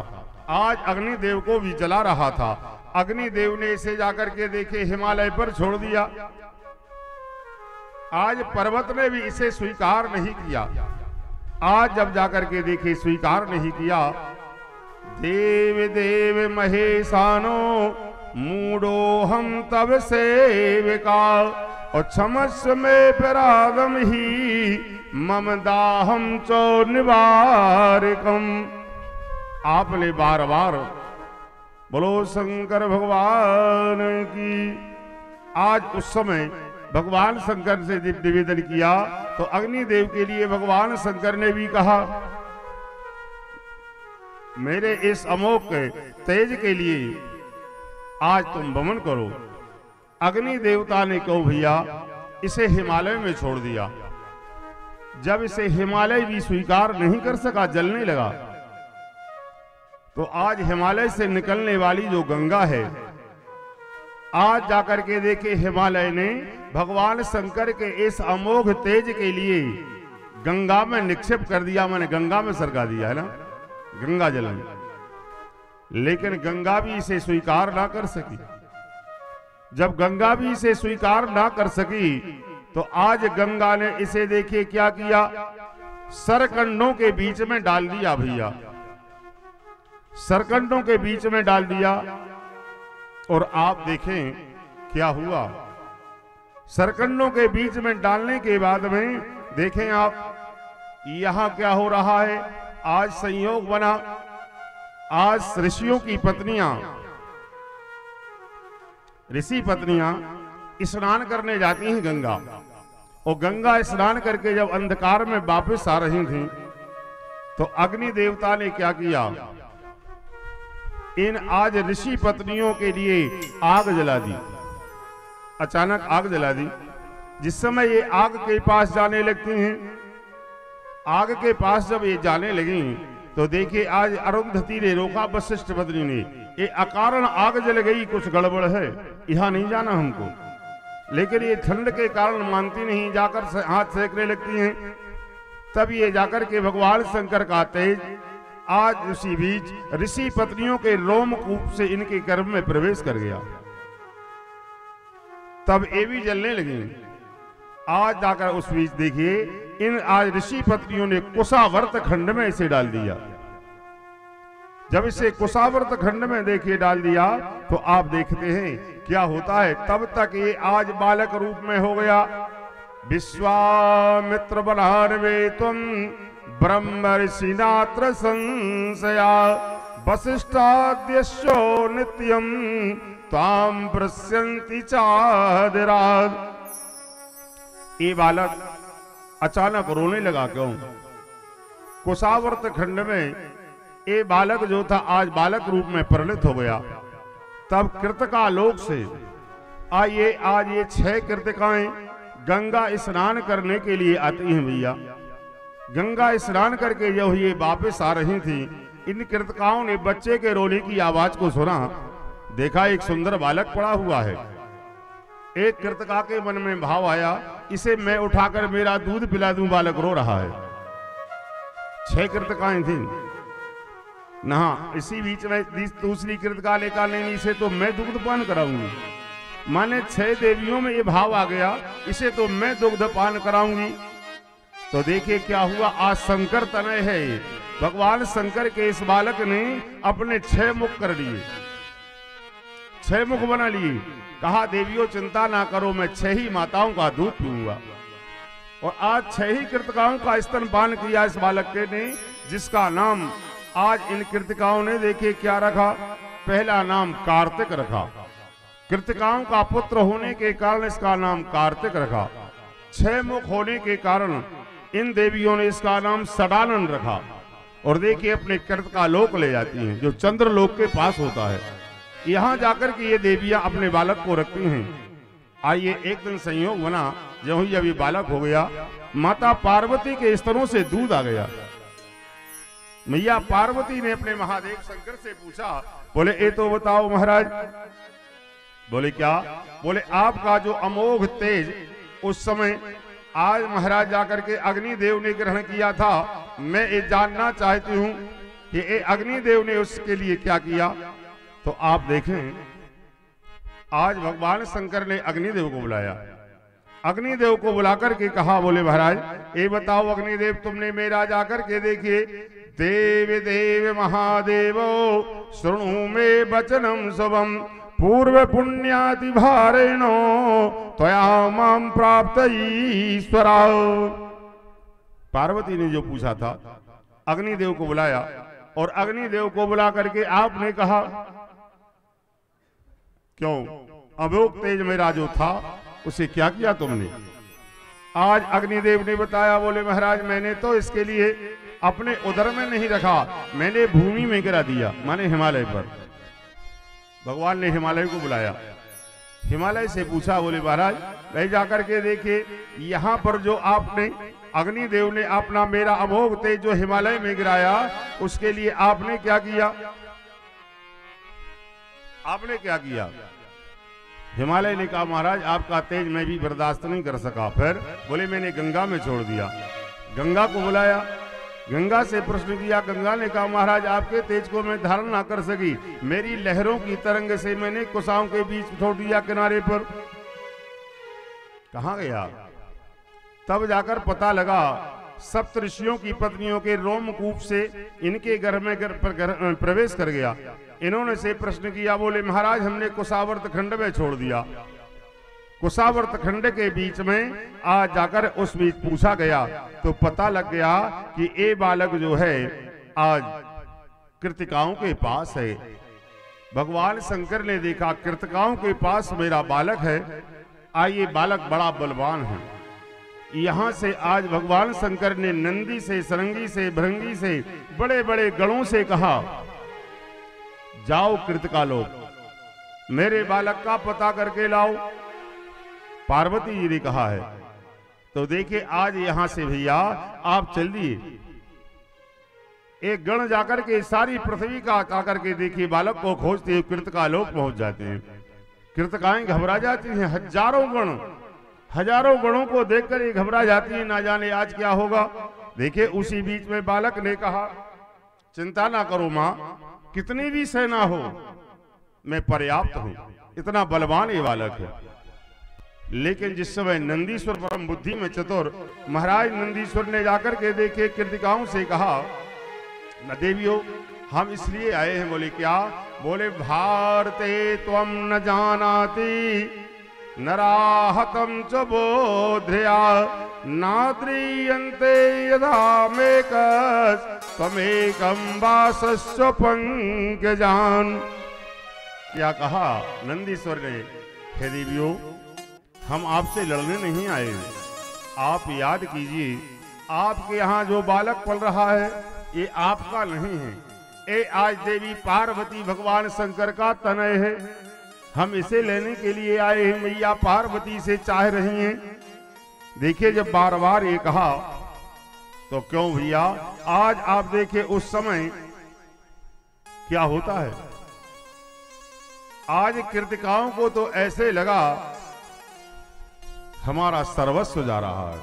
आज अग्निदेव को भी जला रहा था। अग्निदेव ने इसे जाकर के देखे हिमालय पर छोड़ दिया। आज पर्वत ने भी इसे स्वीकार नहीं किया। आज जब जाकर के देखे स्वीकार नहीं किया, देव देव महेशानो मूडो हम तब सेविका और क्षमस्व में परादम ही मम दाहम चो निवारकम। आपने बार बार बोलो शंकर भगवान की। आज उस समय भगवान शंकर से निवेदन किया तो अग्निदेव के लिए भगवान शंकर ने भी कहा, मेरे इस अमोघ तेज के लिए आज तुम वमन करो। अग्नि देवता ने कहो भैया इसे हिमालय में छोड़ दिया। जब इसे हिमालय भी स्वीकार नहीं कर सका, जलने लगा, तो आज हिमालय से निकलने वाली जो गंगा है, आज जाकर के देखे हिमालय ने भगवान शंकर के इस अमोघ तेज के लिए गंगा में निक्षेप कर दिया, मैंने गंगा में सरका दिया है ना, गंगा जल में। लेकिन गंगा भी इसे स्वीकार ना कर सकी। जब गंगा भी इसे स्वीकार ना कर सकी तो आज गंगा ने इसे देखिए क्या किया, सरकंडों के बीच में डाल दिया भैया, सरकंडों के बीच में डाल दिया। और आप देखें क्या हुआ, सरकंडों के बीच में डालने के बाद में देखें आप यहां क्या हो रहा है। आज संयोग बना, आज ऋषियों की पत्नियां, ऋषि पत्नियां स्नान करने जाती हैं गंगा, और गंगा स्नान करके जब अंधकार में वापस आ रही थीं तो अग्नि देवता ने क्या किया, इन आज ऋषि पत्नियों के लिए आग जला दी। अचानक आग जला दी। जिस समय ये आग के पास जाने लगती हैं, आग के पास जब ये जाने लगी तो देखिए आज अरुंधति ने रोका, वशिष्ठ पत्नी ने, ये अकारण आग जल गई, कुछ गड़बड़ है, यहां नहीं जाना हमको। लेकिन ये ठंड के कारण मानती नहीं, जाकर हाथ सेकने लगती हैं। तब ये जाकर के भगवान शंकर का तेज आज उसी बीच ऋषि पत्नियों के रोमकूप से इनके गर्भ में प्रवेश कर गया। तब ये भी जलने लगी। आज जाकर उस बीच देखिए इन आज ऋषि पत्नियों ने कुशावर्त खंड में इसे डाल दिया। जब इसे कुशावर्त खंड में देखिए डाल दिया तो आप देखते हैं क्या होता है। तब तक ये आज बालक रूप में हो गया। विश्वामित्र बलार्वे तुम ब्रह्म ऋषि नात्र संशया वसिष्ठाद्यशो नित्यम ताम पश्यन्ति चादराद। ये बालक अचानक रोने लगा। क्यों? कुशावर्त खंड में ये बालक जो था आज बालक रूप में परिणत हो गया। तब कृतिका लोक से आइए आज ये 6 कृतिकाएं गंगा स्नान करने के लिए आती हैं भैया। गंगा स्नान करके जब ये वापस आ रही थी, इन कृतिकाओं ने बच्चे के रोने की आवाज को सुना। देखा एक सुंदर बालक पड़ा हुआ है। एक कृतिका के मन में भाव आया, इसे मैं उठाकर मेरा दूध पिला दूं, बालक रो रहा है। 6 कृतिकाएं थी ना, इसी बीच में दूसरी कृतिका लेकर नहीं, इसे तो मैं दुग्धपान कराऊंगी। माने 6 देवियों में ये भाव आ गया, इसे तो मैं दुग्धपान कराऊंगी। तो देखिए क्या हुआ, आज शंकर तनय है। भगवान शंकर के इस बालक ने अपने 6 मुख कर लिए, 6 मुख बना लिए। कहा देवियों चिंता ना करो, मैं 6 ही माताओं का दूध पीऊंगा। और आज 6 ही कृतिकाओं का स्तनपान किया इस बालक के ने, जिसका नाम आज इन कृतिकाओं ने देखिए क्या रखा। पहला नाम कार्तिक रखा। कृतिकाओं का पुत्र होने के कारण इसका नाम कार्तिक रखा। 6 मुख होने के कारण इन देवियों ने इसका नाम सडानन रखा। और देखिए अपने कृतकालोक ले जाती हैं, जो चंद्रलोक के पास होता है। यहाँ जाकर के ये देवियां अपने बालक को रखती हैं। आइए एक दिन संयोग बना, जो ही अभी बालक हो गया, माता पार्वती के स्तरों से दूध आ गया। मैया पार्वती ने अपने महादेव शंकर से पूछा, बोले ये तो बताओ महाराज। बोले क्या? बोले आपका जो अमोघ तेज उस समय आज महाराज जाकर के अग्निदेव ने ग्रहण किया था, मैं ये जानना चाहती हूं कि ये अग्निदेव ने उसके लिए क्या किया। तो आप देखें, आज भगवान शंकर ने अग्निदेव को बुलाया। अग्निदेव को बुलाकर के कहा, बोले महाराज ये बताओ अग्निदेव, तुमने मेरा जाकर के देखिए, देव देव महादेवो शृणु में वचनम शुभम पूर्व पुण्याति भारेणो त्वया माम प्राप्त ईश्वरा। पार्वती ने जो पूछा था, अग्निदेव को बुलाया और अग्निदेव को बुला करके आपने कहा, क्यों अमोघ तेज मेरा जो था उसे क्या किया तुमने? आज अग्निदेव ने बताया, बोले महाराज मैंने तो इसके लिए अपने उदर में नहीं रखा, मैंने भूमि में गिरा दिया, माने हिमालय पर। भगवान ने हिमालय को बुलाया, हिमालय से पूछा, बोले महाराज मैं जाकर के देखिए, यहाँ पर जो आपने अग्निदेव ने अपना मेरा अमोघ तेज जो हिमालय में गिराया, उसके लिए आपने क्या किया? आपने क्या किया? हिमालय ने कहा, महाराज आपका तेज मैं भी बर्दाश्त नहीं कर सका। फिर बोले मैंने गंगा में छोड़ दिया। गंगा को बुलाया, गंगा से प्रश्न किया। गंगा ने कहा, महाराज आपके तेज को मैं धारण ना कर सकी, मेरी लहरों की तरंग से मैंने कुशाओं के बीच छोड़ दिया किनारे पर। कहां गया? तब जाकर पता लगा, सप्तऋषियों की पत्नियों के रोमकूप से इनके घर में प्रवेश कर गया। इन्होंने से प्रश्न किया, बोले महाराज हमने कुशावर्त खंड में छोड़ दिया। कुशावर्त खंड के बीच में आज जाकर उस बीच पूछा गया तो पता लग गया कि ये बालक जो है आज कृतिकाओं के पास है। भगवान शंकर ने देखा कृतिकाओं के पास मेरा बालक है, आइए बालक बड़ा बलवान है। यहां से आज भगवान शंकर ने नंदी से, सरंगी से, भृंगी से, बड़े बड़े गणों से कहा, जाओ कृतकालोक, मेरे बालक का पता करके लाओ। पार्वती जी ने कहा है। तो देखिए आज यहां से भैया आप चलिए, एक गण जाकर के सारी पृथ्वी का आकर के देखिए, बालक को खोजते हुए कृतकालोक पहुंच जाते हैं। कृतकाएं घबरा जाती हैं, हजारों गणों को देखकर ये घबरा जाती है, ना जाने आज क्या होगा। देखिए उसी बीच में बालक ने कहा, चिंता ना करो मां, कितनी भी सेना हो मैं पर्याप्त हूं, इतना बलवान ये बालक है। लेकिन जिस समय नंदीश्वर परम बुद्धि में चतुर महाराज नंदीश्वर ने जाकर के देखे कृतिकाओं से कहा, न देवियों हम इसलिए आए हैं। बोले क्या? बोले भारते त्वम न जानाति नराहतम च बोध्या नाद्रियन्ते यदा मेकस् त्वमेकं वासस्व पंकजान। क्या कहा नंदीश्वर ने? हे देवियों हम आपसे लड़ने नहीं आए, आप याद कीजिए आपके यहाँ जो बालक पल रहा है ये आपका नहीं है, ये आज देवी पार्वती भगवान शंकर का तनय है। हम इसे लेने के लिए आए हैं, मैया पार्वती से चाह रही हैं। देखिए जब बार बार ये कहा तो क्यों भैया आज आप देखिए उस समय क्या होता है। आज कृतिकाओं को तो ऐसे लगा हमारा सर्वस्व जा रहा है,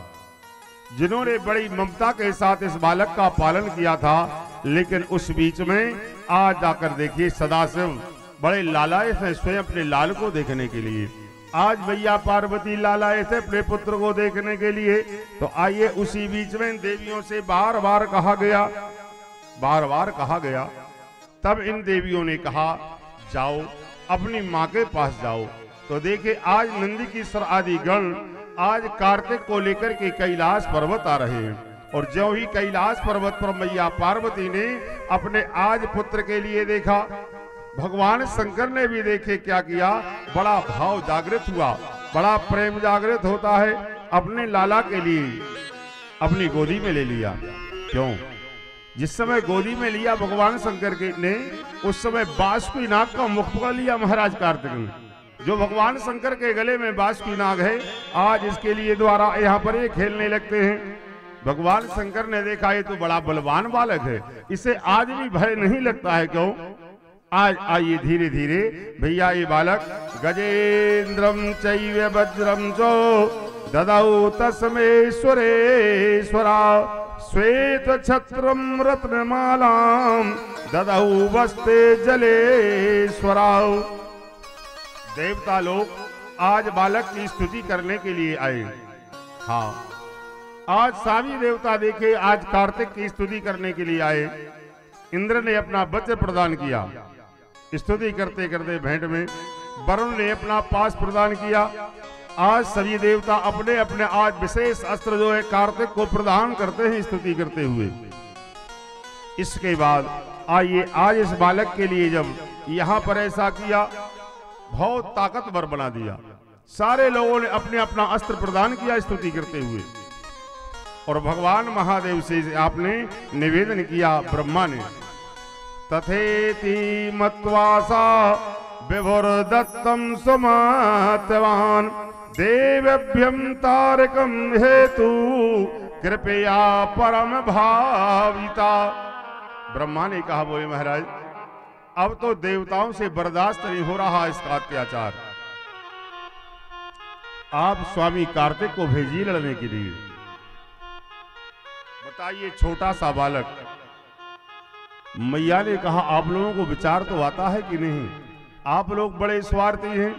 जिन्होंने बड़ी ममता के साथ इस बालक का पालन किया था। लेकिन उस बीच में आज जाकर देखिए सदाशिव बड़े लालाए थे स्वयं अपने लाल को देखने के लिए। आज मैया पार्वती लालाए थे अपने पुत्र को देखने के लिए। तो आइए उसी बीच में देवियों से बार बार कहा गया। तब इन देवियों ने कहा जाओ अपनी माँ के पास जाओ। तो देखिए आज नंदी की स्वर आदि गण आज कार्तिक को लेकर के कैलाश पर्वत आ रहे हैं। और जो ही कैलाश पर्वत पर मैया पार्वती ने अपने आज पुत्र के लिए देखा, भगवान शंकर ने भी देखे क्या किया, बड़ा भाव जागृत हुआ, बड़ा प्रेम जागृत होता है। अपने लाला के लिए अपनी गोदी में ले लिया। क्यों? जिस समय गोदी में लिया भगवान शंकर के ने, उस समय बासुकी नाग का मुख पकड़ लिया महाराज कार्तिक ने। जो भगवान शंकर के गले में बासुकी नाग है, आज इसके लिए द्वारा यहाँ पर ये खेलने लगते हैं। भगवान शंकर ने देखा ये तो बड़ा बलवान बालक है, इसे आज भी भय नहीं लगता है। क्यों? आज आइए धीरे धीरे भैया ये बालक गजेंद्रम चैव वज्रम जो ददौ तस्मेश्वरेश्वरा श्वेत छत्रम रत्नमालाम ददौ वस्ते जलेश्वरा। देवता लोग आज बालक की स्तुति करने के लिए आए। हाँ, आज सारी देवता देखे आज कार्तिक की स्तुति करने के लिए आए। इंद्र ने अपना वज्र प्रदान किया, स्तुति करते करते भेंट में वरुण ने अपना पास प्रदान किया। आज सभी देवता अपने अपने आज विशेष अस्त्र जो है कार्तिक को प्रदान करते हैं स्तुति करते हुए। इसके बाद आइए आज इस बालक के लिए जब यहाँ पर ऐसा किया, बहुत ताकतवर बना दिया। सारे लोगों ने अपने अपना अस्त्र प्रदान किया स्तुति करते हुए। और भगवान महादेव से आपने निवेदन किया ब्रह्मा ने, तथेति मत्वासा विभुर्दत्तम सुमतवान देवभ्यम तारकम हेतु कृपया परम भाविता। ब्रह्मा ने कहा, बोले महाराज अब तो देवताओं से बर्दाश्त नहीं हो रहा इसका अत्याचार, आप स्वामी कार्तिक को भेजिए लड़ने के लिए। बताइए, छोटा सा बालक। मैया ने कहा, आप लोगों को विचार तो आता है कि नहीं? आप लोग बड़े स्वार्थी हैं,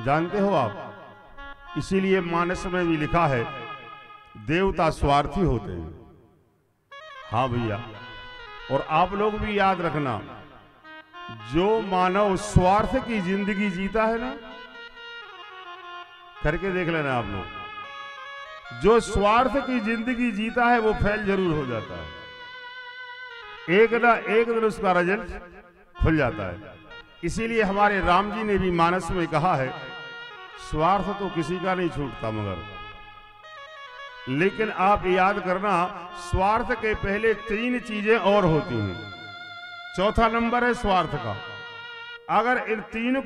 जानते हो आप। इसीलिए मानस में भी लिखा है देवता स्वार्थी होते हैं। हाँ भैया, और आप लोग भी याद रखना, जो मानव स्वार्थ की जिंदगी जीता है ना, करके देख लेना आप लोग, जो स्वार्थ की जिंदगी जीता है वो फेल जरूर हो जाता है, एक ना एक दिन उसका रिजल्ट खुल जाता है। इसीलिए हमारे राम जी ने भी मानस में कहा है, स्वार्थ तो किसी का नहीं छूटता, मगर लेकिन आप याद करना, स्वार्थ के पहले 3 चीजें और होती हैं। चौथा नंबर है स्वार्थ का। अगर इन 3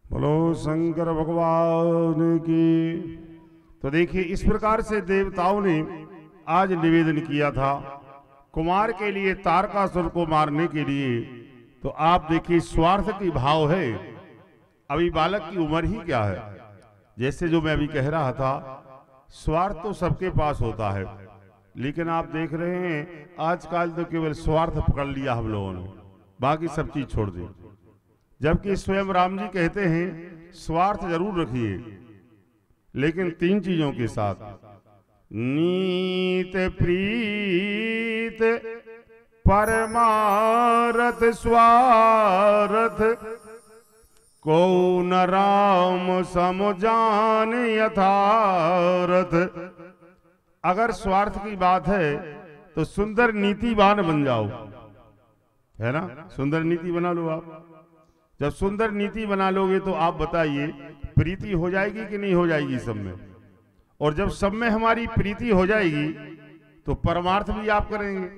बोलो शंकर भगवान की। तो देखिए, इस प्रकार से देवताओं ने आज निवेदन किया था कुमार के लिए, तारकासुर को मारने के लिए। तो आप देखिए, स्वार्थ की भाव है। अभी बालक की उम्र ही क्या है, जैसे जो मैं अभी कह रहा था, स्वार्थ तो सबके पास होता है, लेकिन आप देख रहे हैं आजकल तो केवल स्वार्थ पकड़ लिया हम लोगों ने, बाकी सब चीज छोड़ दी। जबकि स्वयं राम जी कहते हैं स्वार्थ जरूर रखिए, लेकिन 3 चीजों के साथ, नीत प्रीत परमारथ स्वार्थ को न राम सम जान यथारथ अगर स्वार्थ की बात है तो सुंदर नीतिवान बन जाओ, है ना, सुंदर नीति बना लो आप। जब सुंदर नीति बना लोगे तो आप बताइए प्रीति हो जाएगी कि नहीं हो जाएगी सब में। और जब सब में हमारी प्रीति हो जाएगी तो परमार्थ भी आप करेंगे,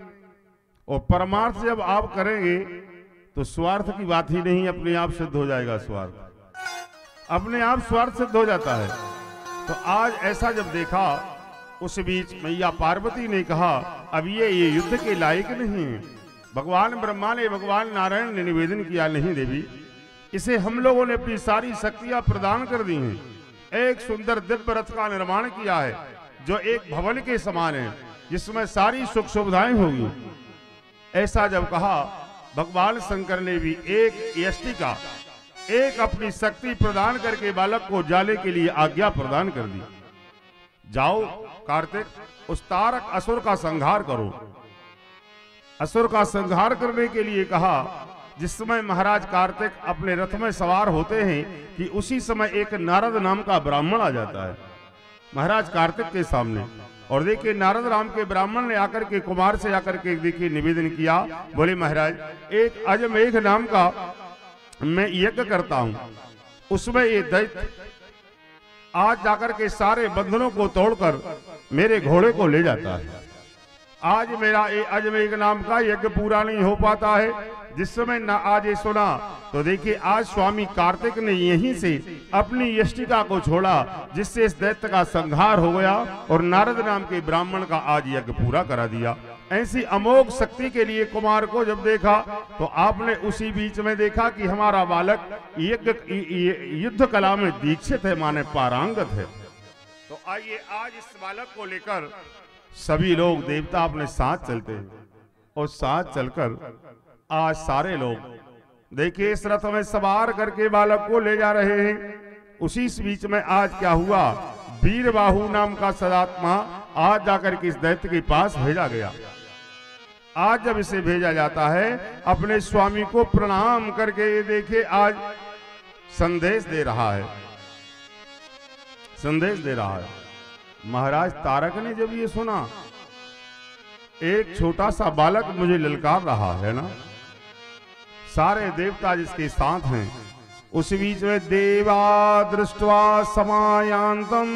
और परमार्थ जब आप करेंगे तो स्वार्थ की बात ही नहीं, अपने आप सिद्ध हो जाएगा स्वार्थ, अपने आप स्वार्थ सिद्ध हो जाता है। तो आज ऐसा जब देखा, उस बीच मैया पार्वती ने कहा अब ये युद्ध के लायक नहीं है। भगवान ब्रह्मा ने, भगवान नारायण ने निवेदन किया, नहीं देवी, इसे हम लोगों ने अपनी सारी शक्तियां प्रदान कर दी हैं। एक सुंदर दिव्य रथ का निर्माण किया है जो एक भवन के समान है, जिसमें सारी सुख सुविधाएं होगी। ऐसा जब कहा, भगवान शंकर ने भी एक यष्टिका, एक अपनी शक्ति प्रदान करके बालक को जाने के लिए आज्ञा प्रदान कर दी। जाओ कार्तिक, उस तारक असुर का संहार करो। असुर का संहार करने के लिए कहा। जिस समय महाराज कार्तिक अपने रथ में सवार होते हैं कि उसी समय एक नारद नाम का ब्राह्मण आ जाता है महाराज कार्तिक के सामने। और देखिए नारद राम के ब्राह्मण ने आकर के कुमार से आकर के देखिए निवेदन किया, बोले महाराज एक अजमेघ नाम का मैं यज्ञ करता हूं, उसमें ये दैत्य आज जाकर के सारे बंधनों को तोड़कर मेरे घोड़े को ले जाता है। आज मेरा ये अजमेघ नाम का यज्ञ पूरा नहीं हो पाता है। जिस समय ना आज ये सुना तो देखिए आज स्वामी कार्तिक ने यहीं से अपनी यष्टिका को छोड़ा, जिससे इस दैत्य का संहार हो गया और नारद नाम के ब्राह्मण का आज यज्ञ पूरा करा दिया। ऐसी अमोघ शक्ति के लिए कुमार को जब देखा तो आपने उसी बीच में देखा कि हमारा बालक युद्ध कला में दीक्षित है, माने पारंगत है। तो आइए आज इस बालक को लेकर सभी लोग देवता अपने साथ चलते हैं, और साथ चलकर आज सारे लोग देखिए इस रथ में सवार करके बालक को ले जा रहे हैं। उसी बीच में आज क्या हुआ, वीरबाहु नाम का सदात्मा आज जाकर के इस दैत्य के पास भेजा गया। आज जब इसे भेजा जाता है अपने स्वामी को प्रणाम करके, ये देखिए आज संदेश दे रहा है, संदेश दे रहा है। महाराज तारक ने जब ये सुना, एक छोटा सा बालक मुझे ललकार रहा है ना, सारे देवता जिसके साथ हैं, उस बीच में देवा दृष्ट्वा समायांतम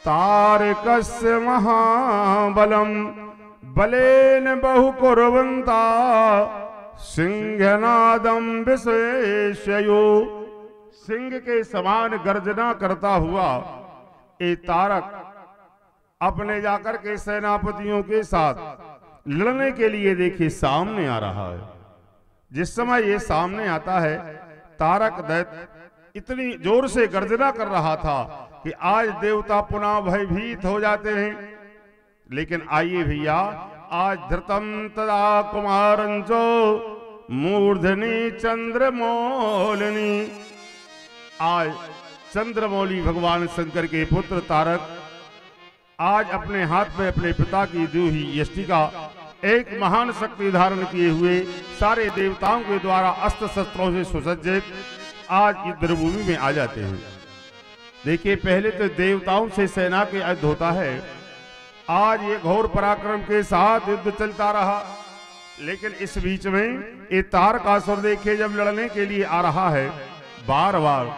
तारकस्य महाबलम बलेन बहुकुर्वन्ता सिंहनादम विशेषयो। सिंह के समान गर्जना करता हुआ ये तारक अपने जाकर के सेनापतियों के साथ लड़ने के लिए देखिए सामने आ रहा है। जिस समय ये सामने आता है, तारक दैत्य इतनी जोर से गर्जना कर रहा था कि आज देवता पुनः भयभीत हो जाते हैं। लेकिन आइए भैया, आज धृतम तदा कुमारंचो मूर्धनि चंद्रमौलिनी, आज चंद्रमौली भगवान शंकर के पुत्र तारक आज अपने हाथ में अपने पिता की दी हुई यष्टिका एक महान शक्ति धारण किए हुए सारे देवताओं के द्वारा अस्त्र शस्त्रों से सुसज्जित आज युद्धभूमि में आ जाते हैं। देखिए पहले तो देवताओं से सेना के युद्ध होता है, आज ये घोर पराक्रम के साथ युद्ध चलता रहा। लेकिन इस बीच में ये तारकासुर देखिए जब लड़ने के लिए आ रहा है, बार बार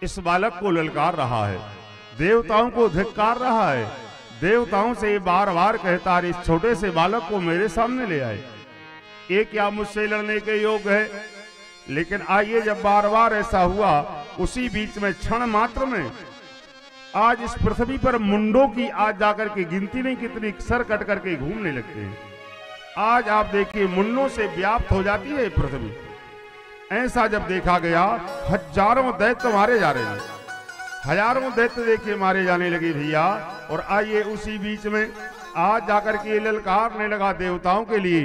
इस बालक को ललकार रहा है, देवताओं को धिक्कार रहा है, देवताओं से बार बार कहता है इस छोटे से बालक को मेरे सामने ले आए, ये क्या मुझसे लड़ने के योग्य है। लेकिन आइए जब बार बार ऐसा हुआ, उसी बीच में क्षण मात्र में आज इस पृथ्वी पर मुंडों की आज जाकर के गिनती नहीं कितनी सर कट करके घूमने लगते हैं। आज आप देखिए मुंडों से व्याप्त हो जाती है पृथ्वी। ऐसा जब देखा गया, हजारों दैत्य मारे जा रहे हैं, हजारों दैत्य देखिए मारे जाने लगे भैया। और आइए उसी बीच में आज जाकर के ललकारने लगा देवताओं के लिए,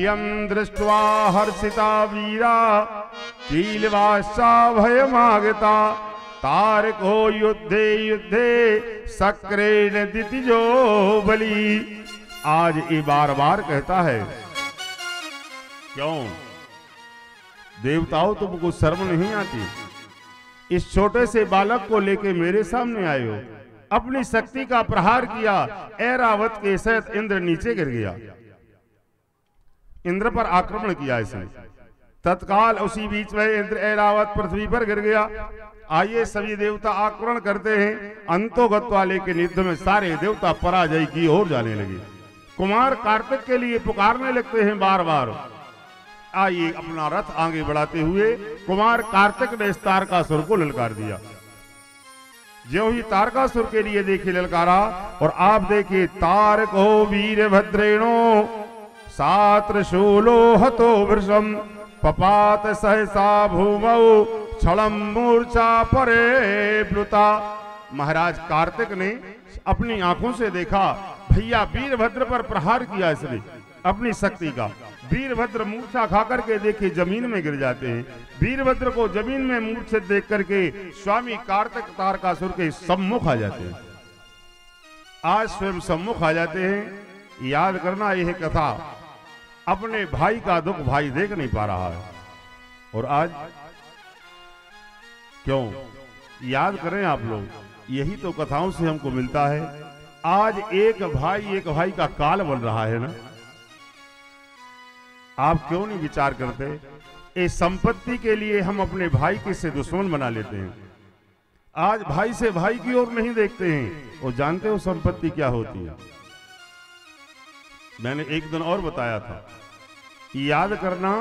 यम दृष्ट्वा हर्षिता वीरा कीलवासा भयमागता तारको युद्धे युद्धे सक्रेण दितिजो बलि। आज ये बार बार कहता है, क्यों देवताओं तुमको शर्म नहीं आती, इस छोटे से बालक को लेके मेरे सामने आए हो, अपनी शक्ति का प्रहार किया, ऐरावत के सहित इंद्र नीचे गिर गया। इंद्र पर आक्रमण किया इसने। तत्काल उसी बीच में इंद्र ऐरावत पृथ्वी पर गिर गया। आइए सभी देवता आक्रमण करते हैं। अंतोगत वाले के युद्ध में सारे देवता पराजय की ओर जाने लगे। कुमार कार्तिक के लिए पुकारने लगते हैं बार बार। आइए अपना रथ आगे बढ़ाते हुए कुमार कार्तिक ने इस तारकासुर को ललकार दिया। जो ही तारकासुर के लिए देखिए ललकारा, और आप देखिए तारको वीरभद्रेणो सात्र शूलो हतो वृषम पपात सहसा भूमौ क्षणम मूर्छा परे प्लुता। महाराज कार्तिक ने अपनी आंखों से देखा, भैया वीरभद्र पर प्रहार किया इसने अपनी शक्ति का। वीरभद्र मूर्छा खाकर के देखे जमीन में गिर जाते हैं। वीरभद्र को जमीन में मूर्छित देख करके स्वामी कार्तिक तारकासुर के सम्मुख आ जाते हैं। आज स्वयं सम्मुख आ जाते हैं। याद करना यह कथा, अपने भाई का दुख भाई देख नहीं पा रहा है। और आज क्यों याद करें आप लोग, यही तो कथाओं से हमको मिलता है। आज एक भाई का काल बन रहा है ना। आप क्यों नहीं विचार करते, इस संपत्ति के लिए हम अपने भाई के से दुश्मन बना लेते हैं। आज भाई से भाई की ओर नहीं देखते हैं। और जानते हो संपत्ति क्या होती है? मैंने एक दिन और बताया था, याद करना,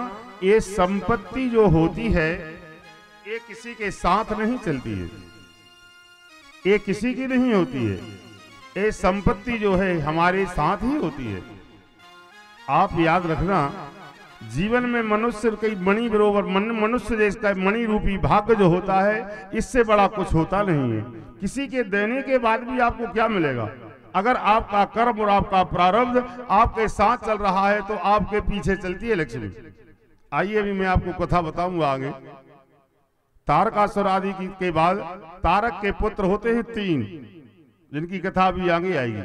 ये संपत्ति जो होती है ये किसी के साथ नहीं चलती है, ये किसी की नहीं होती है। ये संपत्ति जो है हमारे साथ ही होती है। आप याद रखना, जीवन में मनुष्य कई मणि बरोबर मनुष्य जैसा मणि रूपी भाग्य जो होता है, इससे बड़ा कुछ होता नहीं है। किसी के देने के बाद भी आपको क्या मिलेगा? अगर आपका कर्म और आपका प्रारब्ध आपके साथ चल रहा है तो आपके पीछे चलती है लक्ष्मी। आइए अभी मैं आपको कथा बताऊंगा आगे। तारकासुर आदि के बाद तारक के पुत्र होते हैं 3, जिनकी कथा भी आगे आएगी।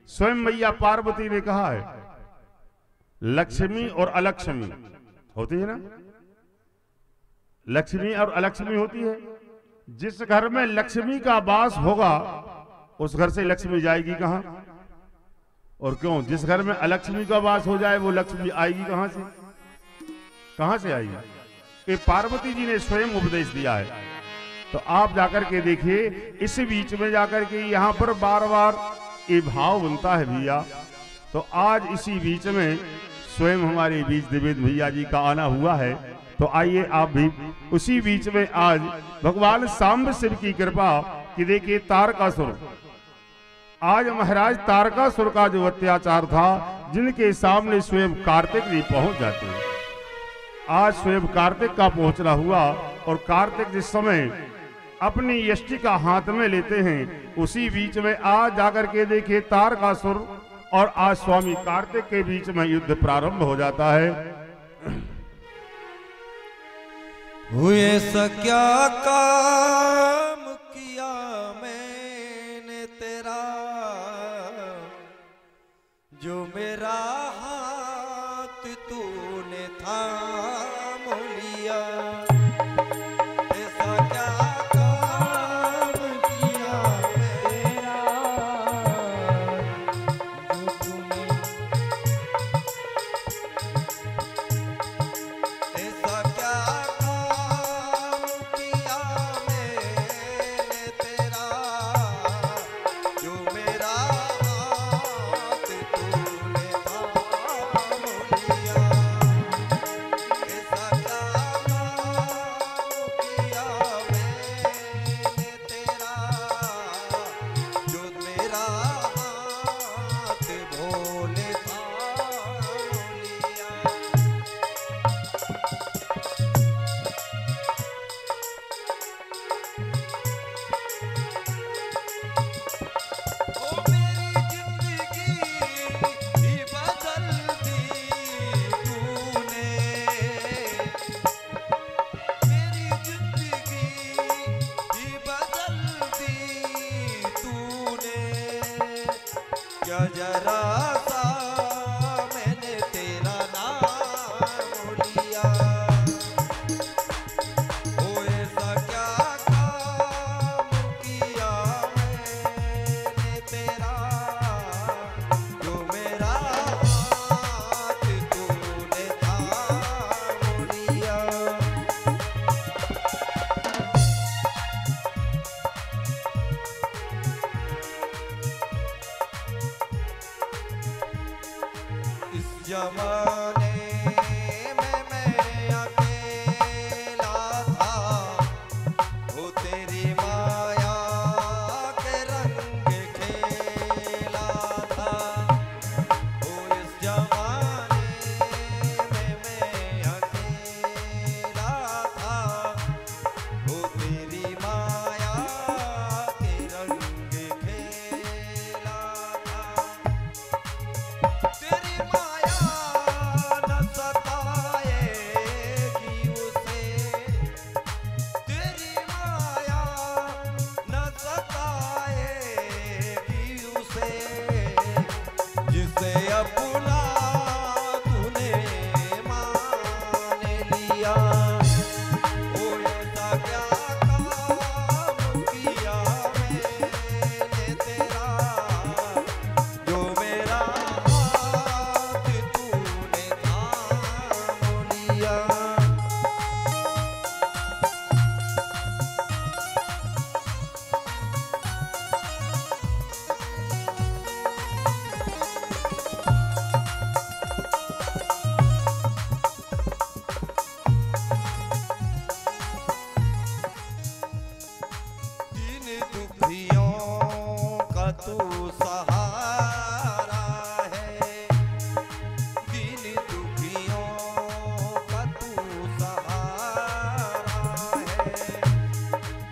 स्वयं मैया पार्वती ने कहा है, लक्ष्मी और अलक्ष्मी होती है ना। लक्ष्मी और अलक्ष्मी होती है। जिस घर में लक्ष्मी का वास होगा उस घर से लक्ष्मी जाएगी कहां? और क्यों? जिस घर में अलक्ष्मी का वास हो जाए वो लक्ष्मी आएगी कहां से? कहां से आएगी? ये पार्वती जी ने स्वयं उपदेश दिया है। तो आप जाकर के देखिए, इस बीच में जाकर के यहाँ पर बार बार ये भाव बनता है भैया। तो आज इसी बीच में स्वयं हमारे बीच देवेंद्र भैया जी का आना हुआ है। तो आइए आप भी उसी बीच में आज भगवान सांब शिव की कृपा कि देखिए तारकासुर, आज महाराज तारकासुर का जो अत्याचार था, जिनके सामने स्वयं कार्तिक जी पहुंच जाते हैं। आज स्वयं कार्तिक का पहुंचना हुआ, और कार्तिक जिस समय अपनी यष्टि का हाथ में लेते हैं, उसी बीच में आज जाकर के देखिए तारकासुर और आज स्वामी कार्तिक के बीच में युद्ध प्रारंभ हो जाता है। हुए क्या काम किया मैंने तेरा, जो मेरा हाथ तूने थाम लिया। ऐसा क्या काम किया मेरा, जो तूने, ऐसा क्या काम किया मैंने तेरा, जो मेरा हाथ तूने थाम लिया। ऐसा क्या काम किया मैंने तेरा, जो मेरा हाथ भोले थाम लिया। ओ मेरी जिंदगी ही बदल दी तूने, मेरी जिंदगी ही बदल दी तूने। क्या जरा सा मैंने तेरा नाम लिया, ओ ऐसा क्या काम किया मैंने जमाने में मैं अकेला था, वो तेरी माया के रंग खेला था। वो इस जमाने में मैं अकेला था, वो तेरी माया के रंग खेला था। तेरी माया न सताएगी उसे, तेरी माया न सताएगी उसे, जिसे अपना तूने मान लिया। ओ ऐसा क्या काम किया मैंने तेरा, जो मेरा हाथ तूने थाम लिया। दीन दुखियों का तू सहारा है, दीन दुखियों का तू सहारा है।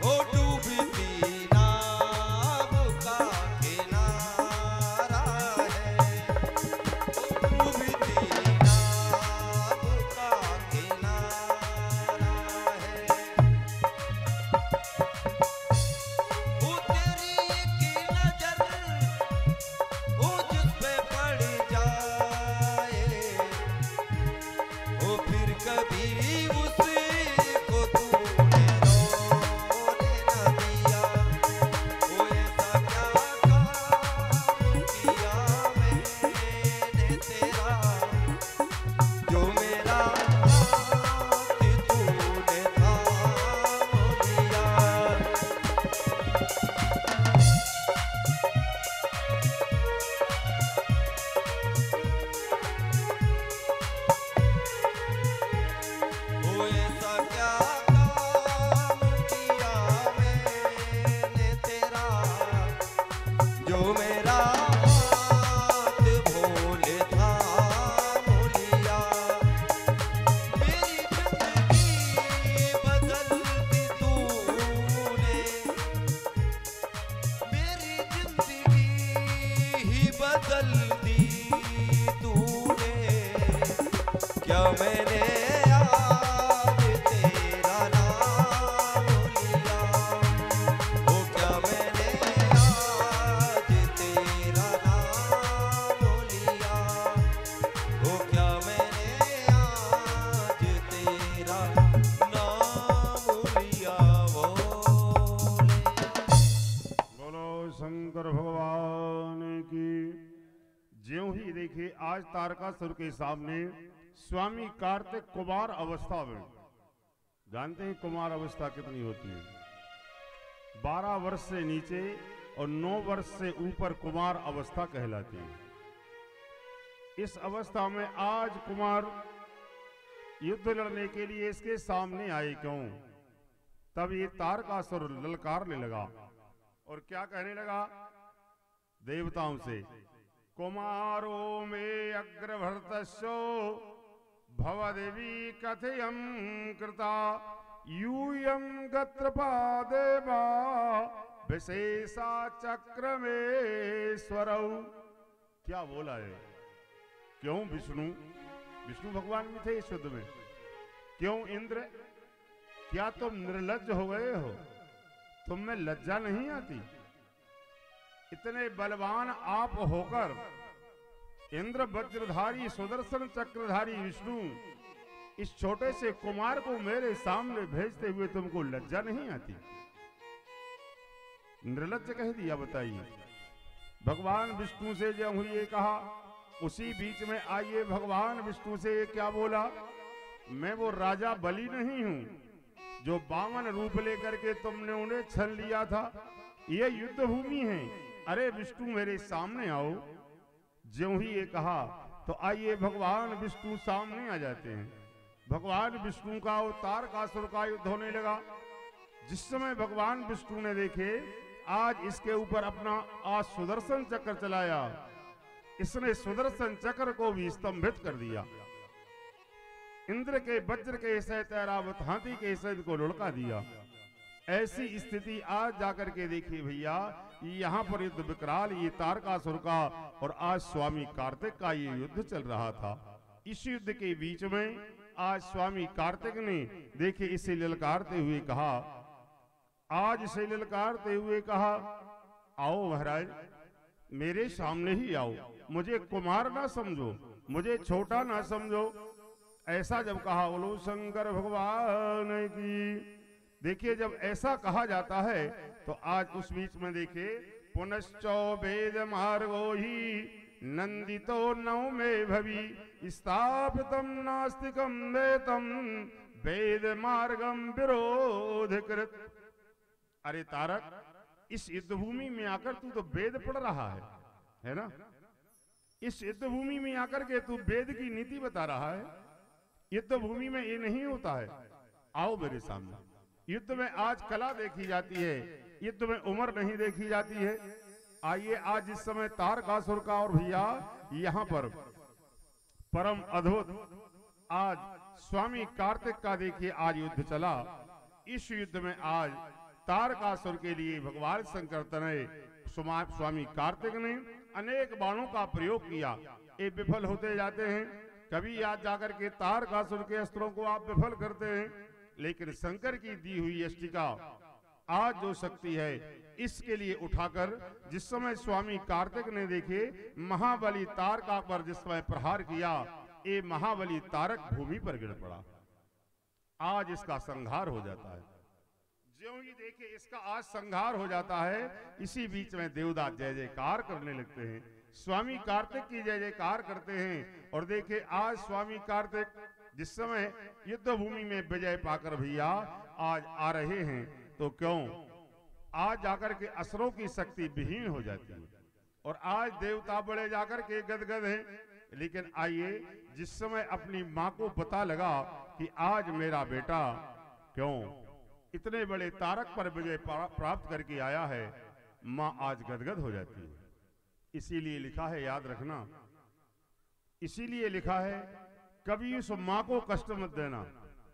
ओ डूबती नाव का किनारा है, ओ डूबती नाव का किनारा है। वो तेरी एक नजर वो जिस पे पड़ जाए, वो फिर कभी उसको तूने रोने न दिया। वो ऐसा क्या काम किया मैंने तेरा, जो मेरा हाथ तूने थाम लिया। वो ऐसा क्या काम किया मैंने तेरा, जो मेरा हाथ भोले थाम लिया। मेरी जिंदगी बदल दी तूने, मेरी जिंदगी ही बदल दी तूने। क्या मैंने आज तेरा नाम लिया, ओ क्या मैंने आज तेरा नाम लिया, ओ क्या मैंने आज तेरा नाम लिया। बोले बोलो शंकर भगवान की। ज्यों ही देखिए आज तारकासुर के सामने स्वामी कार्तिक कुमार अवस्था में, जानते हैं कुमार अवस्था कितनी होती है? 12 वर्ष से नीचे और 9 वर्ष से ऊपर कुमार अवस्था कहलाती है। इस अवस्था में आज कुमार युद्ध लड़ने के लिए इसके सामने आए क्यों? तब ये तारकासुर ललकारने लगा और क्या कहने लगा देवताओं से, कुमारो में अग्रभर्तस्यो भवदेवी कथयं कृता यूयं गत्रपादेवा विशेषा चक्र में स्वरौ। क्या बोला है? क्यों विष्णु भगवान भी थे इस युद्ध में? क्यों इंद्र, क्या तुम निर्लज्ज हो गए हो? तुम में लज्जा नहीं आती? इतने बलवान आप होकर इंद्र वज्रधारी सुदर्शन चक्रधारी विष्णु इस छोटे से कुमार को मेरे सामने भेजते हुए तुमको लज्जा नहीं आती? निर्लज्ज कह दिया, बताइए। भगवान विष्णु से जब ये कहा, उसी बीच में आइए भगवान विष्णु से क्या बोला, मैं वो राजा बलि नहीं हूं जो 52 रूप लेकर के तुमने उन्हें छल लिया था। ये युद्ध भूमि है, अरे विष्णु मेरे सामने आओ। ज्यों ही ये कहा तो आइए भगवान विष्णु सामने आ जाते हैं। भगवान विष्णु का अवतार कासुर का युद्ध होने लगा। जिस समय भगवान विष्णु ने देखे आज इसके ऊपर अपना आज सुदर्शन चक्र चलाया, इसने सुदर्शन चक्र को भी स्तंभित कर दिया। इंद्र के वज्र के सहित ऐरावत हाथी के सहित को लुढ़का दिया। ऐसी स्थिति आज जाकर के देखिए भैया, यहाँ पर युद्ध विकराल ये तारकासुर का और आज स्वामी कार्तिक का ये युद्ध चल रहा था। इस युद्ध के बीच में आज स्वामी कार्तिक ने देखे इसे ललकारते हुए कहा, आज इसे ललकारते हुए कहा, आओ महाराज मेरे सामने ही आओ, मुझे कुमार ना समझो, मुझे छोटा ना समझो। ऐसा जब कहा बोलो शंकर भगवान की। देखिए जब ऐसा कहा जाता है तो आज उस बीच में देखिए पुनश्चो वेद मार्गो ही नंदितो नौ में भवि स्थापितम नास्तिकम वेतम वेद मार्गम विरोध कृत। अरे तारक, इस युद्ध भूमि में आकर तू तो वेद पढ़ रहा है ना? इस युद्ध भूमि में आकर के तू वेद की नीति बता रहा है। युद्ध भूमि में ये नहीं होता है। आओ मेरे सामने। युद्ध में आज कला देखी जाती है, युद्ध में उम्र नहीं देखी जाती है। आइए आज इस समय तारकासुर का और भैया यहाँ पर परम अद्भुत आज स्वामी कार्तिक का देखिए आज युद्ध चला। इस युद्ध में आज तारकासुर के लिए भगवान शंकर ने स्वामी कार्तिक ने अनेक बाणों का प्रयोग किया। ये विफल होते जाते हैं। कभी आज जाकर के तारकासुर के अस्त्रों को आप विफल करते हैं, लेकिन शंकर की दी हुई अष्टिका आज जो शक्ति है इसके लिए उठाकर जिस समय स्वामी कार्तिक ने देखे महाबली तारका पर जिस समय प्रहार किया, ये महाबली तारक भूमि पर गिर पड़ा। आज इसका संहार हो जाता है। ज्यों ही देखे इसका आज संहार हो जाता है, इसी बीच में देवदास जय जयकार करने लगते हैं, स्वामी कार्तिक की जय जयकार करते हैं। और देखे आज स्वामी कार्तिक जिस समय युद्ध भूमि में विजय पाकर भैया आज आ रहे हैं, तो क्यों आज जाकर के असुरों की शक्ति विहीन हो जाती है और आज देवता बड़े जाकर के गदगद हैं। लेकिन आइए जिस समय अपनी माँ को पता लगा कि आज मेरा बेटा क्यों इतने बड़े तारक पर विजय प्राप्त करके आया है, माँ आज गदगद हो जाती है। इसीलिए लिखा है, याद रखना, इसीलिए लिखा है कभी उस माँ को कष्ट मत देना।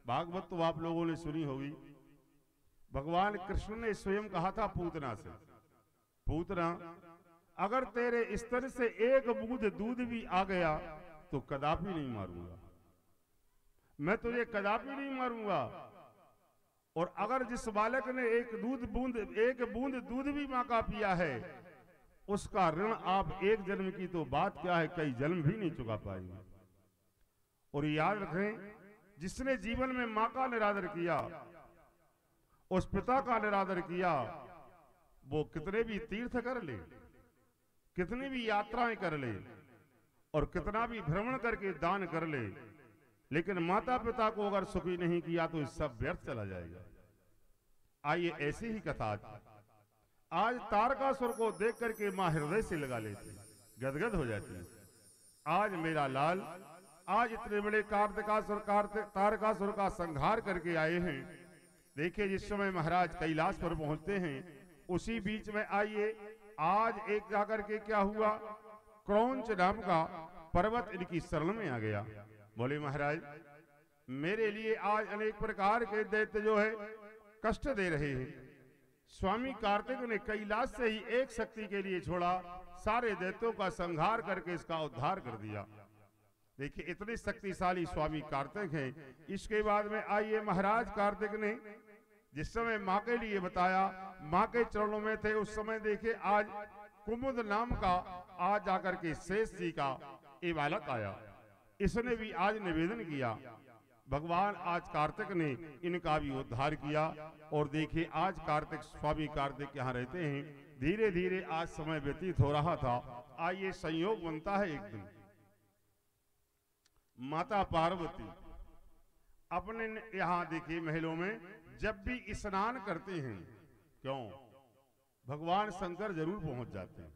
भागवत तो आप लोगों ने सुनी होगी। भगवान कृष्ण ने स्वयं कहा था पूतना से, पूतना अगर तेरे स्तर से एक बूंद दूध भी आ गया तो कदापि नहीं मारूंगा, मैं तुझे कदापि नहीं मारूंगा। और अगर जिस बालक ने एक बूंद दूध भी मां का पिया है, उसका ऋण आप एक जन्म की तो बात क्या है, कई जन्म भी नहीं चुका पाएंगे। और याद रखें, जिसने जीवन में मां का निरादर किया, उस पिता का निरादर किया, वो कितने भी तीर्थ कर ले, कितनी भी यात्राएं कर ले और कितना भी भ्रमण करके दान कर ले, लेकिन माता पिता को अगर सुखी नहीं किया तो सब व्यर्थ चला जाएगा। आइए ऐसी ही कथा आज तारकासुर को देख करके मां हृदय से लगा लेती, गदगद हो जाती है। आज मेरा लाल आज इतने बड़े तारकासुर का संहार करके आए हैं। देखिए जिस समय महाराज कैलाश पर पहुंचते हैं, उसी बीच में आइए आज एक जाकर के क्या हुआ, क्रौंच नाम का पर्वत इनकी शरण में आ गया। बोले महाराज मेरे लिए आज अनेक प्रकार के दैत्य जो है कष्ट दे रहे हैं। स्वामी कार्तिक ने कैलाश से ही एक शक्ति के लिए छोड़ा, सारे दैत्यों का संहार करके इसका उद्धार कर दिया। देखिए इतने शक्तिशाली स्वामी कार्तिक हैं। इसके बाद में आइए महाराज कार्तिक ने जिस समय माँ के लिए बताया, माँ के चरणों में थे, उस समय देखे आज कुमुद नाम का आज जाकर के शेष जी का ये बालक आया, इसने भी आज निवेदन किया। भगवान आज कार्तिक ने इनका भी उद्धार किया। और देखिए आज कार्तिक स्वामी कार्तिक यहाँ रहते हैं। धीरे धीरे आज समय व्यतीत हो रहा था। आइए संयोग बनता है, एक दिन माता पार्वती अपने यहाँ देखिए महलों में जब भी स्नान करते हैं, क्यों भगवान शंकर जरूर पहुंच जाते हैं।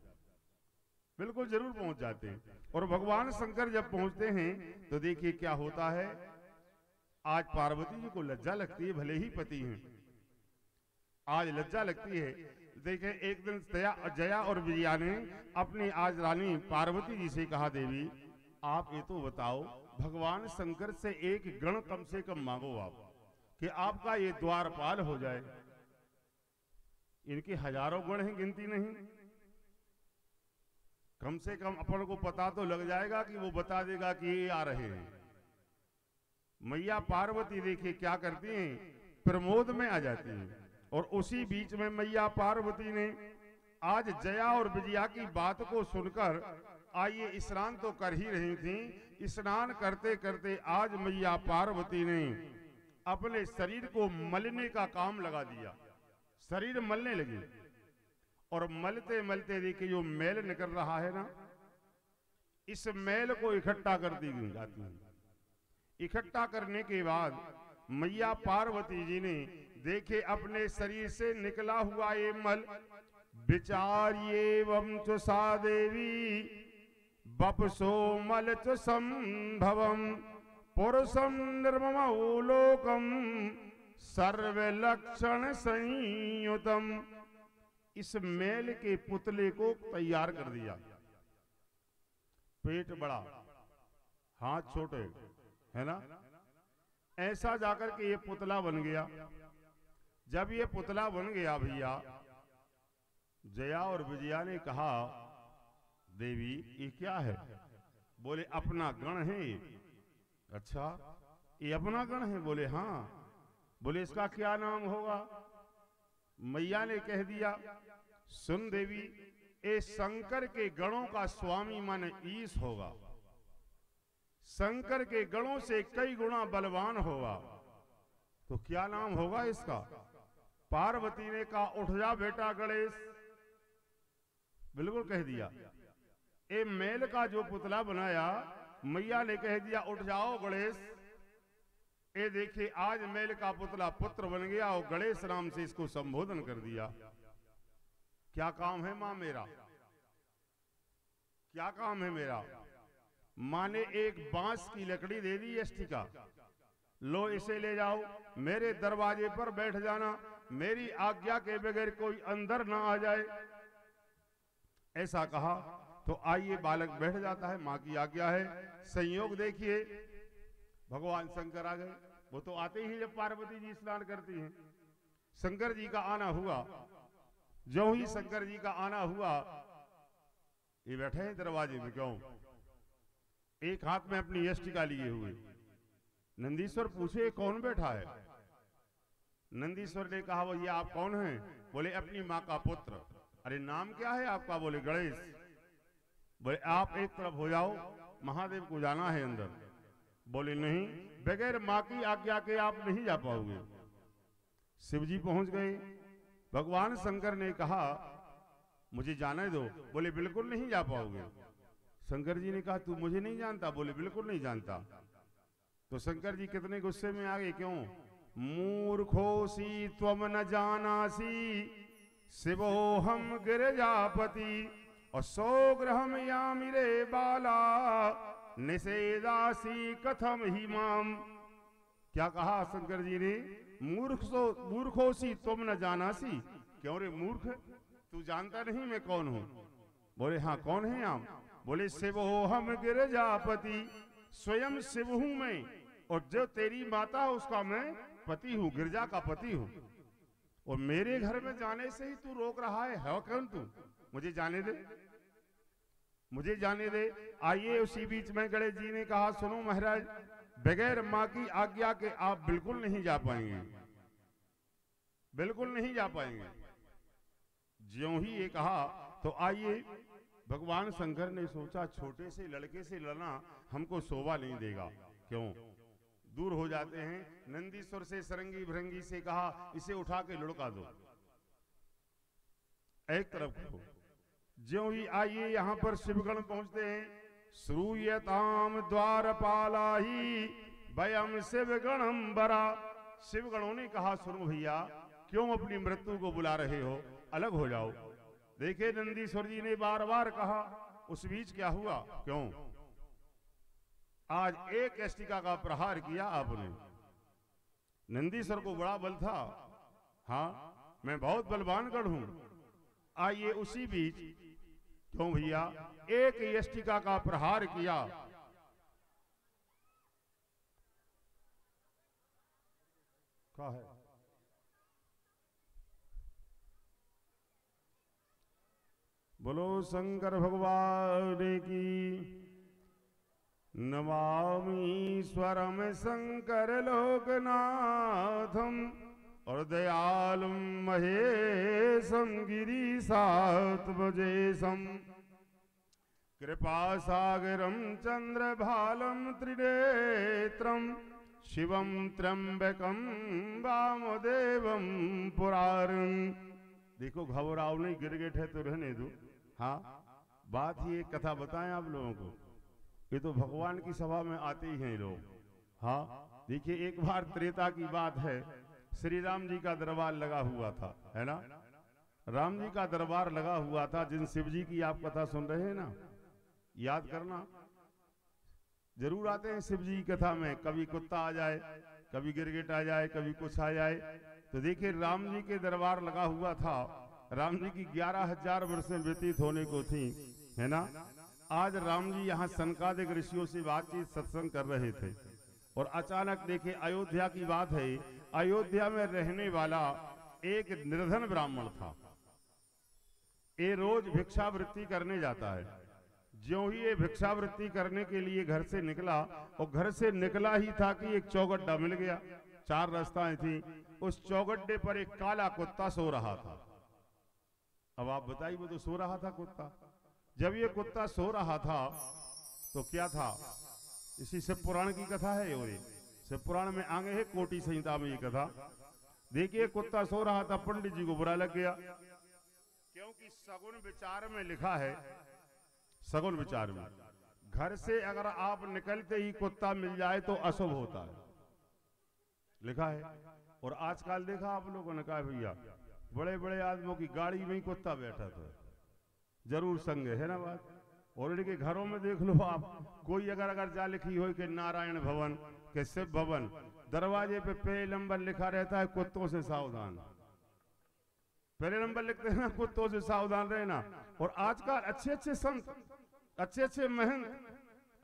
बिल्कुल जरूर पहुंच जाते हैं। और भगवान शंकर जब पहुंचते हैं तो देखिए क्या होता है। आज पार्वती जी को लज्जा लगती है, भले ही पति हैं, आज लज्जा लगती है। देखिए एक दिन जया और विजया ने अपनी आज रानी पार्वती जी से कहा, देवी आप ये तो बताओ, भगवान शंकर से एक गण कम से कम मांगो आप, कि आपका ये द्वारपाल हो जाए। इनके हजारों गुण हैं, गिनती नहीं। कम से कम अपन को पता तो लग जाएगा कि वो बता देगा कि ये आ रहे हैं। मैया पार्वती देखिए क्या करती हैं, प्रमोद में आ जाती हैं। और उसी बीच में मैया पार्वती ने आज जया और विजया की बात को सुनकर, आइए स्नान तो कर ही रही थी, स्नान करते करते आज मैया पार्वती ने अपने शरीर को मलने का काम लगा दिया। शरीर मलने लगी और मलते मलते देखिए जो मैल निकल रहा है ना, इस मैल को इकट्ठा कर दी जाती है। इकट्ठा करने के बाद मैया पार्वती जी ने देखे अपने शरीर से निकला हुआ ये मल, विचार्ये वम च सा देवी बपसो मल च संभवम पुरुषम निर्ममो लोकम सर्व लक्षण संयुतम। इस मेल के पुतले को तैयार कर दिया। पेट बड़ा, हाथ छोटे, है ना, ऐसा जाकर के ये पुतला बन गया। जब ये पुतला बन गया भैया, जया और विजया ने कहा, देवी ये क्या है? बोले अपना गण है। अच्छा ये अपना गण है? बोले हाँ। बोले इसका क्या नाम होगा? मैया ने कह दिया, सुन देवी, ये शंकर के गणों का स्वामी माने ईश होगा, शंकर के गणों से कई गुना बलवान होगा। तो क्या नाम होगा इसका? पार्वती ने कहा, उठ जा बेटा गणेश। बिल्कुल कह दिया। ये मेल का जो पुतला बनाया, मैया ने कह दिया उठ जाओ गणेश। ये देखिए आज मेल का पुतला पुत्र बन गया और गणेश नाम से इसको संबोधन कर दिया। क्या काम है मां मेरा? क्या काम है मेरा? मां ने एक बांस की लकड़ी दे दी यष्टि का, लो इसे ले जाओ, मेरे दरवाजे पर बैठ जाना, मेरी आज्ञा के बगैर कोई अंदर ना आ जाए। ऐसा कहा तो आइए बालक बैठ जाता है, मां की आज्ञा है। संयोग देखिए भगवान शंकर आ गए। वो तो आते ही जब पार्वती जी स्नान करती हैं, शंकर जी का आना हुआ। जो ही शंकर जी का आना हुआ, ये बैठे हैं दरवाजे में। क्यों? एक हाथ में अपनी यष्टिका लिए हुए। नंदीश्वर पूछे कौन बैठा है? नंदीश्वर ने कहा, वो ये आप कौन हैं? बोले अपनी माँ का पुत्र। अरे नाम क्या है आपका? बोले गणेश। बोले आप एक तरफ हो जाओ, महादेव को जाना है अंदर। बोले नहीं, बगैर माँ की आज्ञा के आप नहीं जा पाओगे। शिव जी पहुंच गए। भगवान शंकर ने कहा मुझे जाने दो। बोले बिल्कुल नहीं जा पाओगे। शंकर जी ने कहा तू मुझे नहीं जानता? बोले बिल्कुल नहीं जानता। तो शंकर जी कितने गुस्से में आ गए। क्यों? मूर्खोसी त्वम न जानासी शिवो हम गिरजापति और सौग्रहम यामि रे बाला निषेदासी कथम ही माम। क्या कहा शंकर जी ने? मूर्खोसी तुम न जानासी। क्यों रे मूर्ख, तू जानता नहीं मैं कौन हूं? बोले हाँ कौन है आप? बोले शिव हो हम गिरजापति, स्वयं शिव हूं मैं, और जो तेरी माता उसका मैं पति हूं, गिरजा का पति हूं। और मेरे घर में जाने से ही तू रोक रहा है कौन तू? मुझे जाने दे, मुझे जाने दे। आइए उसी बीच में गणेश जी ने कहा, सुनो महाराज, बगैर मां की आज्ञा के आप बिल्कुल नहीं जा पाएंगे, बिल्कुल नहीं जा पाएंगे। ज्यों ही ये कहा तो आइए भगवान शंकर ने सोचा छोटे से लड़के से लड़ना हमको शोभा नहीं देगा। क्यों? दूर हो जाते हैं। नंदीश्वर से सरंगी भरंगी से कहा इसे उठा के लुढ़का दो, एक तरफ करो। ज्यों ही आइए यहां पर शिवगण पहुंचते हैं। श्रूयताम द्वारपाला ही वयम शिवगणम बरा। शिवगणों ने कहा सुनो भैया, क्यों अपनी मृत्यु को बुला रहे हो? अलग हो जाओ। देखे नंदीश्वर जी ने बार बार कहा उस बीच क्या हुआ? क्यों आज एक एस्टिका का प्रहार किया आपने? नंदीश्वर को बड़ा बल था, हाँ मैं बहुत बलवान गढ़ हूं। आइए उसी बीच क्यों भैया एक एस्टिका का प्रहार किया। क्या है? बोलो शंकर भगवान की। नमामि स्वरम शंकर लोकनाथम और दयालुम महेशम गिरीशात्मजेशम कृपा सागरम चंद्र भालम त्रिनेत्रम शिवम त्र्यंबकम वामदेवम पुरारं। देखो घबराओ नहीं, गिरगिट है तो रहने दो। हाँ बात ही एक कथा बताएं आप लोगों को, ये तो भगवान की सभा में आते ही हैं लोग। हाँ देखिए एक बार त्रेता की बात है, श्री राम जी का दरबार लगा हुआ था, है ना? राम जी का दरबार लगा हुआ था। जिन शिव जी की आप कथा सुन रहे हैं ना, याद करना जरूर आते हैं शिव जी की कथा में। कभी कुत्ता आ जाए, कभी गिरगिट आ जाए, कभी कुछ आ जाए। तो देखिए राम जी के दरबार लगा हुआ था। राम जी की 11,000 वर्षें व्यतीत होने को थी, है ना? आज राम जी यहाँ सनकादिक ऋषियों से बातचीत सत्संग कर रहे थे और अचानक देखिए अयोध्या की बात है, अयोध्या में रहने वाला एक निर्धन ब्राह्मण था। ये रोज भिक्षावृत्ति करने जाता है। ज्यों ही ये भिक्षावृत्ति करने के लिए घर से निकला, और घर से निकला ही था कि एक चौगड्डा मिल गया। 4 रास्ताएं थी, उस चौगड्डे पर एक काला कुत्ता सो रहा था। अब आप बताइए, वो तो सो रहा था कुत्ता। जब ये कुत्ता सो रहा था तो क्या था? इसी शिव पुराण की कथा है। और शिव पुराण में आगे है, कोटि संहिता में ये कथा। देखिए कुत्ता सो रहा था, पंडित जी को बुरा लग गया, क्योंकि सगुन विचार में लिखा है, सगुन विचार में घर से अगर आप निकलते ही कुत्ता मिल जाए तो अशुभ होता है, लिखा है। और आजकल देखा आप लोगों ने, कहा भैया बड़े बड़े आदमियों की गाड़ी में ही कुत्ता बैठा था, जरूर संग है ना बात। और इनके घरों में देख लो आप, कोई अगर जा लिखी हो कि नारायण भवन के शिव भवन, दरवाजे पे पहले नंबर लिखा रहता है कुत्तों से सावधान। पहले नंबर लिखते हैं ना, कुत्तों से सावधान रहना। और आजकल अच्छे अच्छे संत, अच्छे अच्छे महंत,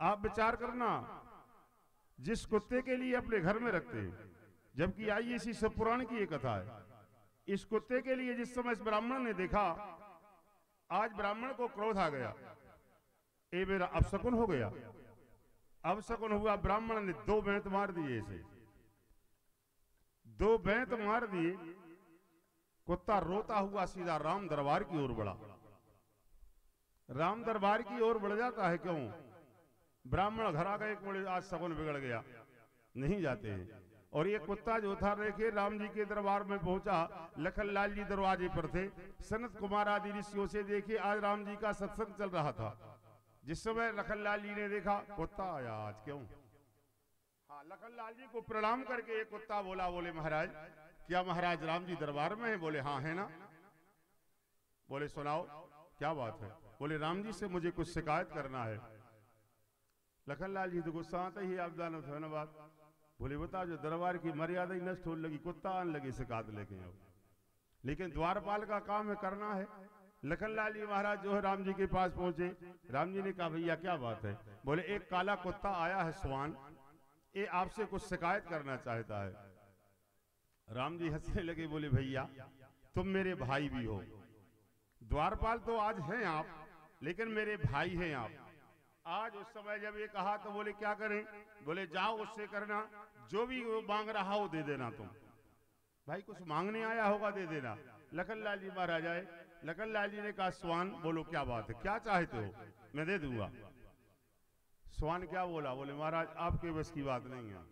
आप विचार करना, जिस कुत्ते के लिए अपने घर में रखते हैं, जबकि आइए इसी शिव पुराण की एक कथा है। इस कुत्ते के लिए जिस समय इस ब्राह्मण ने देखा, आज ब्राह्मण को क्रोध आ गया, ये मेरा अपशकुन हो गया। अपशकुन हुआ, ब्राह्मण ने 2 बेंत मार दिए इसे, 2 बेंत मार दिए। कुत्ता रोता हुआ सीधा राम दरबार की ओर बढ़ा। राम दरबार की ओर बढ़ जाता है, क्यों? ब्राह्मण घर आ गए, बोले आज शकुन बिगड़ गया, नहीं जाते हैं। और ये कुत्ता जो था देखे राम जी के दरबार में पहुंचा। लखन लाल जी दरवाजे पर थे, सनत कुमार आदि ऋषियों से देखिए आज राम जी का सत्संग चल रहा था। जिस समय लखन लाल जी ने देखा कुत्ता आया आज, क्यों? हाँ, लखन लाल जी को प्रणाम करके ये कुत्ता बोला, बोले महाराज, क्या महाराज राम जी दरबार में है? बोले हाँ है ना। बोले सुनाओ क्या बात है? बोले राम जी से मुझे कुछ शिकायत करना है। लखन लाल जी तो गुस्सा आता ही, आप जानो थे ना बात। बोले बता, जो दरबार की मर्यादा ही नष्ट होने लगी, कुत्ता आने लगे शिकायत लेके आओ। लेकिन द्वारपाल का काम है, करना है। लखन लाल जी महाराज जो है राम जी के पास पहुंचे। राम जी ने कहा भैया क्या बात है? बोले एक काला कुत्ता आया है स्वान, ये आपसे कुछ शिकायत करना चाहता है। राम जी हंसने लगे, बोले भैया तुम मेरे भाई भी हो, द्वारपाल तो आज हैं आप, लेकिन मेरे भाई हैं आप। आज उस समय जब ये कहा तो बोले क्या करें? बोले जाओ उससे करना, जो भी वो मांग रहा हो दे देना। तुम भाई कुछ मांगने आया होगा, दे देना। लखन लाल जी महाराज आए। लखन लाल जी ने कहा स्वान बोलो क्या बात है, क्या चाहते हो? मैं दे दूंगा। स्वान क्या बोला? बोले महाराज आपके बस की बात नहीं है।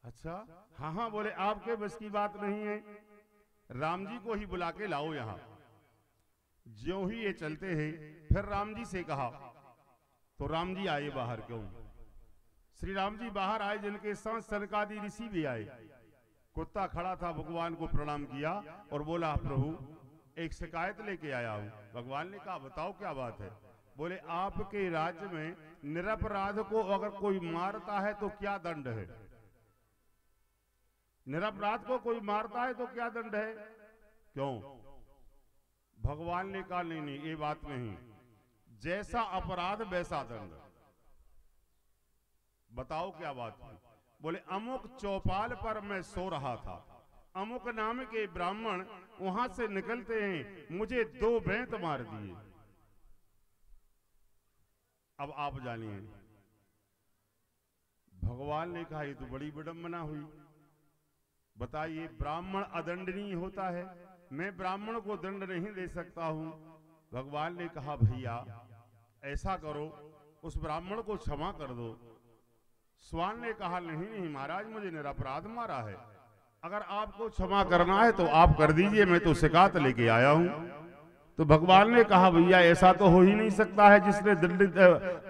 अच्छा हाँ हाँ, बोले आपके बस की बात नहीं है, राम जी को ही बुला के लाओ यहाँ। ज्यों ही ये चलते हैं, फिर राम जी से कहा तो राम जी आए बाहर। क्यों? श्री राम जी बाहर आए, जिनके साथ सनकादि ऋषि भी आए। कुत्ता खड़ा था, भगवान को प्रणाम किया और बोला प्रभु एक शिकायत लेके आया हूं। भगवान ने कहा बताओ क्या बात है। बोले आपके राज्य में निरपराध को अगर कोई मारता है तो क्या दंड है? निरपराध को कोई मारता है तो क्या दंड है? क्यों? भगवान ने कहा नहीं नहीं ये बात नहीं, जैसा अपराध वैसा दंड। बताओ क्या बात है? बोले अमुक चौपाल पर मैं सो रहा था, अमुक नाम के ब्राह्मण वहां से निकलते हैं, मुझे 2 बेंत मार दिए। अब आप जानिए, भगवान ने कहा ये तो बड़ी विडंबना हुई। बताइए ब्राह्मण अदंडनीय होता है, मैं ब्राह्मण को दंड नहीं दे सकता हूं। भगवान ने कहा भैया ऐसा करो उस ब्राह्मण को क्षमा कर दो। स्वान ने कहा नहीं नहीं महाराज मुझे निरपराध मारा है, अगर आपको क्षमा करना है तो आप कर दीजिए, मैं तो शिकायत लेके आया हूं। तो भगवान ने कहा भैया ऐसा तो हो ही नहीं सकता है, जिसने दंड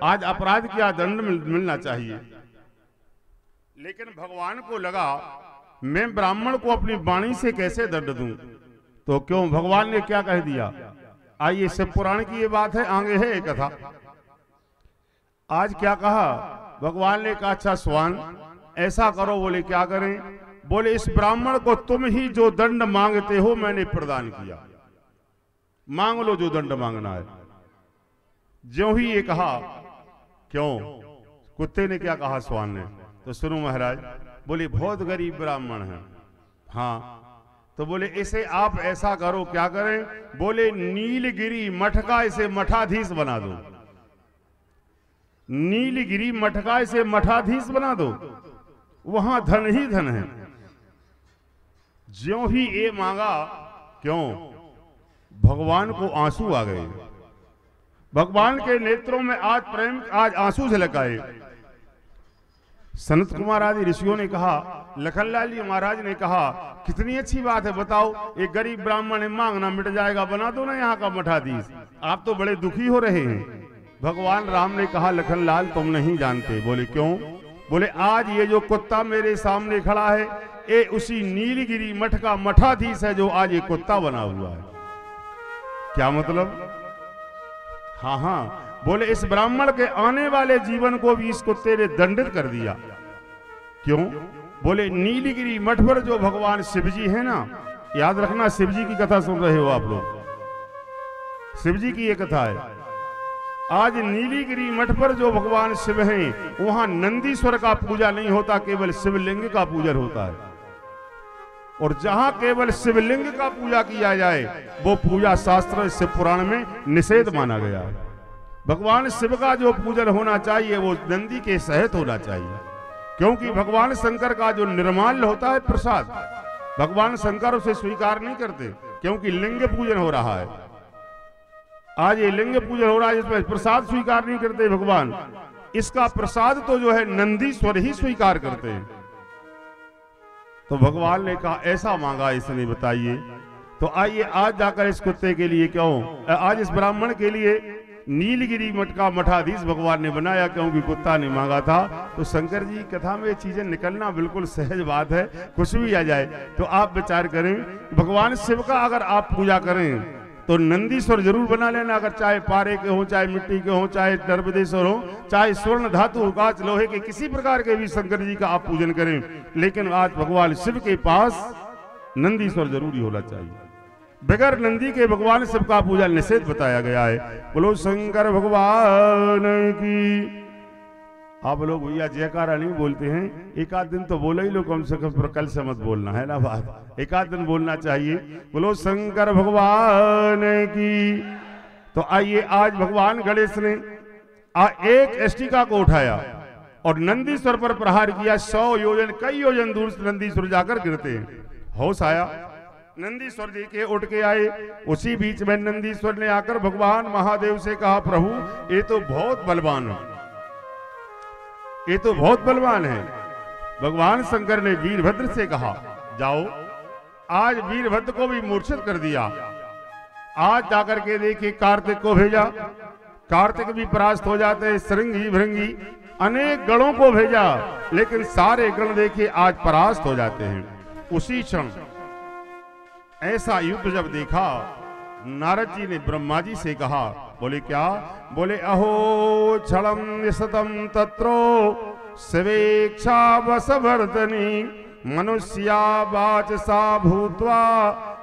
आज अपराध किया दंड मिलना चाहिए। लेकिन भगवान को लगा मैं ब्राह्मण को अपनी वाणी से कैसे दंड दूं, तो क्यों भगवान ने क्या कह दिया। आइए शिव पुराण की ये बात है, आगे है एक कथा। आज क्या कहा भगवान ने कहा अच्छा स्वान ऐसा करो। बोले क्या करें? बोले इस ब्राह्मण को तुम ही जो दंड मांगते हो मैंने प्रदान किया, मांग लो जो दंड मांगना है। ज्यों ही ये कहा, क्यों कुत्ते ने क्या कहा स्वान ने, तो सुनो महाराज। बोले बहुत गरीब ब्राह्मण है। हाँ तो बोले इसे आप ऐसा करो, क्या करें? बोले नीलगिरी मठ का इसे मठाधीश बना दो, नीलगिरी मठ का इसे मठाधीश बना दो, वहां धन ही धन है। ज्यों ही ये मांगा, क्यों भगवान को आंसू आ गए। भगवान के नेत्रों में आज प्रेम, आज आंसू झलक आए। सनत कुमार आदि ऋषियों ने कहा, लखनलाल जी महाराज ने कहा कितनी अच्छी बात है, बताओ एक गरीब ब्राह्मण है, मांगना मिट जाएगा, बना दो ना यहाँ का मठाधीश। आप तो बड़े दुखी हो रहे हैं। भगवान राम ने कहा लखनलाल तुम नहीं जानते। बोले क्यों? बोले आज ये जो कुत्ता मेरे सामने खड़ा है ये उसी नीलगिरी मठ का मठाधीश है जो आज ये कुत्ता बना हुआ है। क्या मतलब? हाँ हाँ। बोले इस ब्राह्मण के आने वाले जीवन को भी इस कुत्ते ने दंडित कर दिया। क्यों? बोले नीलगिरी मठ पर जो भगवान शिव जी है ना, याद रखना शिव जी की कथा सुन रहे हो आप लोग, शिव जी की ये कथा है। आज नीलगिरी मठ पर जो भगवान शिव हैं वहां नंदीश्वर का पूजा नहीं होता, केवल शिवलिंग का पूजन होता है। और जहां केवल शिवलिंग का पूजा किया जाए वो पूजा शास्त्र शिव पुराण में निषेध माना गया है। भगवान शिव का जो पूजन होना चाहिए वो नंदी के सहित होना चाहिए, क्योंकि भगवान शंकर का जो निर्माल्य होता है प्रसाद, भगवान शंकर उसे स्वीकार नहीं करते, क्योंकि लिंग पूजन हो रहा है। आज ये लिंग पूजन हो रहा है, इसमें प्रसाद स्वीकार नहीं करते भगवान। इसका प्रसाद तो जो है नंदीश्वर ही स्वीकार करते हैं। तो भगवान ने कहा ऐसा मांगा इसने, बताइए। तो आइए आज जाकर इस कुत्ते के लिए, क्यों आज इस ब्राह्मण के लिए नीलगिरी मठ का मठाधीश भगवान ने बनाया, क्योंकि कुत्ता ने मांगा था। तो शंकर जी कथा में ये चीजें निकलना बिल्कुल सहज बात है, कुछ भी आ जाए। तो आप विचार करें, भगवान शिव का अगर आप पूजा करें तो नंदीश्वर जरूर बना लेना, अगर चाहे पारे के हो, चाहे मिट्टी के हो, चाहे नर्मदेश्वर हो, चाहे स्वर्ण धातु कांच लोहे के किसी प्रकार के भी शंकर जी का आप पूजन करें, लेकिन आज भगवान शिव के पास नंदीश्वर जरूरी होना चाहिए। बगैर नंदी के भगवान शिव का पूजा निषेध बताया गया है। बोलो शंकर भगवान की। आप लोग भैया जयकारा नहीं बोलते हैं, एक आध दिन तो बोला ही लो कम से कम, पर कल से मत बोलना है ना बात, एक आध दिन बोलना चाहिए। बोलो शंकर भगवान की। तो आइए आज भगवान गणेश ने एक एष्टिका को उठाया और नंदीश्वर पर प्रहार किया। 100 योजन कई योजन दूर से नंदीश्वर जाकर गिरते हैं। होश आया, नंदीश्वर जी के उठ के आए। उसी बीच में नंदीश्वर ने आकर भगवान महादेव से कहा, प्रभु ये तो बहुत बलवान है, ये तो बहुत बलवान है। भगवान शंकर ने वीरभद्र से कहा, जाओ आज वीरभद्र को भी मूर्छित कर दिया। आज जाकर के देखिए कार्तिक को भेजा, कार्तिक भी परास्त हो जाते, श्रृंगी भृंगी अनेक गणों को भेजा, लेकिन सारे गण देखिए आज परास्त हो जाते हैं। उसी क्षण ऐसा युद्ध जब देखा नारद जी ने ब्रह्मा जी से कहा, बोले क्या? बोले अहो क्षणम सतम तत्रो स्वेच्छा वसवर्तनी मनुष्या वाचसा भूत्वा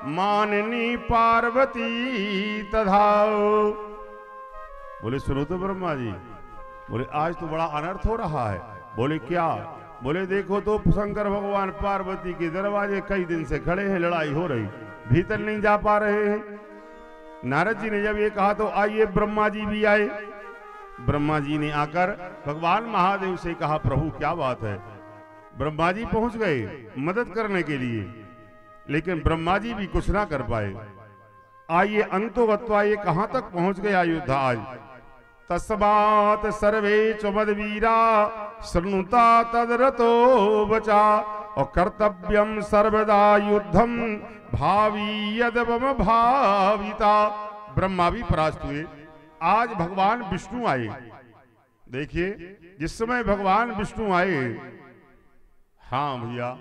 माननी पार्वती तथा। बोले सुनो तो ब्रह्मा जी, बोले आज तो बड़ा अनर्थ हो रहा है। बोले क्या? बोले देखो तो शंकर भगवान पार्वती के दरवाजे कई दिन से खड़े हैं, लड़ाई हो रही, भीतर नहीं जा पा रहे हैं। नारद जी ने जब ये कहा तो आइए ब्रह्मा जी भी आए। ब्रह्मा जी ने आकर भगवान महादेव से कहा, प्रभु क्या बात है? ब्रह्मा जी पहुंच गए मदद करने के लिए, लेकिन ब्रह्मा जी भी कुछ ना कर पाए। आइए अंतोगत्वा ये कहां तक पहुंच गया युद्ध आज। तस्मात् सर्वे च मद्वीरा शृणुता तदरतो बचा और कर्तव्यम सर्वदा युद्धम भावी यदवम भाविता। ब्रह्मा भी परास्त हुए। आज भगवान विष्णु आए। देखिए जिस समय भगवान विष्णु आए, हाँ भैया,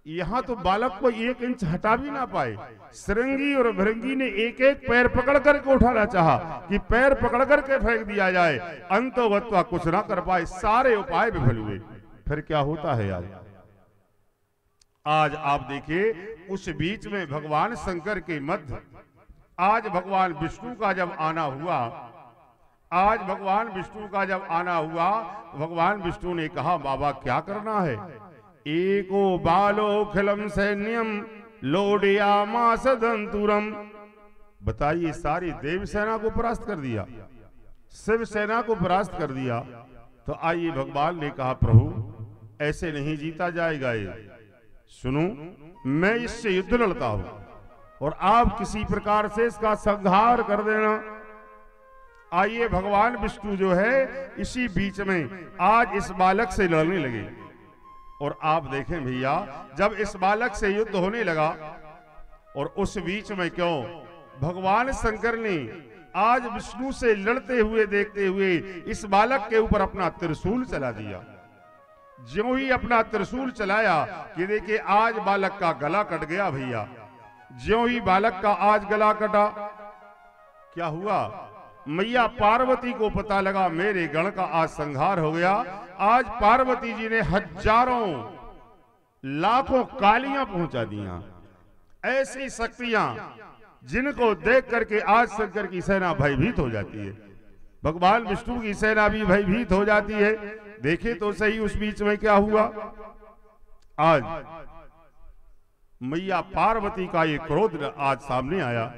यहां तो बालक को 1 इंच हटा भी ना पाए। श्रृंगी और भृंगी ने एक एक पैर पकड़ करके उठाना चाहा कि पैर पकड़ करके फेंक दिया जाए, अंतोगत्वा कुछ ना कर पाए, सारे उपाय विफल हुए। फिर क्या होता है आज आप देखिए, उस बीच में भगवान शंकर के मध्य आज भगवान विष्णु का जब आना हुआ, आज भगवान विष्णु का जब आना हुआ, भगवान विष्णु ने कहा बाबा क्या करना है? एको बालो खिलम सैन्यम लोडियामास दंतुरम। बताइए, सारी देव सेना को परास्त कर दिया, शिव सेना को परास्त कर दिया। तो आइए भगवान ने कहा प्रभु ऐसे नहीं जीता जाएगा। ये सुनो, मैं इससे युद्ध लड़ता हूं और आप किसी प्रकार से इसका संहार कर देना। आइए भगवान विष्णु जो है इसी बीच में आज इस बालक से लड़ने लगे। और आप देखें भैया, जब इस बालक से युद्ध होने लगा और उस बीच में क्यों भगवान शंकर ने आज विष्णु से लड़ते हुए देखते हुए इस बालक के ऊपर अपना त्रिशूल चला दिया। ज्यों ही अपना त्रिशूल चलाया कि देखिए आज बालक का गला कट गया भैया। ज्यों ही बालक का आज गला कटा, क्या हुआ? मैया पार्वती को पता लगा मेरे गण का आज संहार हो गया। आज पार्वती जी ने हजारों लाखों कालियां पहुंचा दिया, ऐसी शक्तियां जिनको देख करके आज शंकर की सेना भयभीत हो जाती है, भगवान विष्णु की सेना भी भयभीत हो जाती है। देखे तो सही उस बीच में क्या हुआ। आज मैया पार्वती का ये क्रोध आज सामने आया।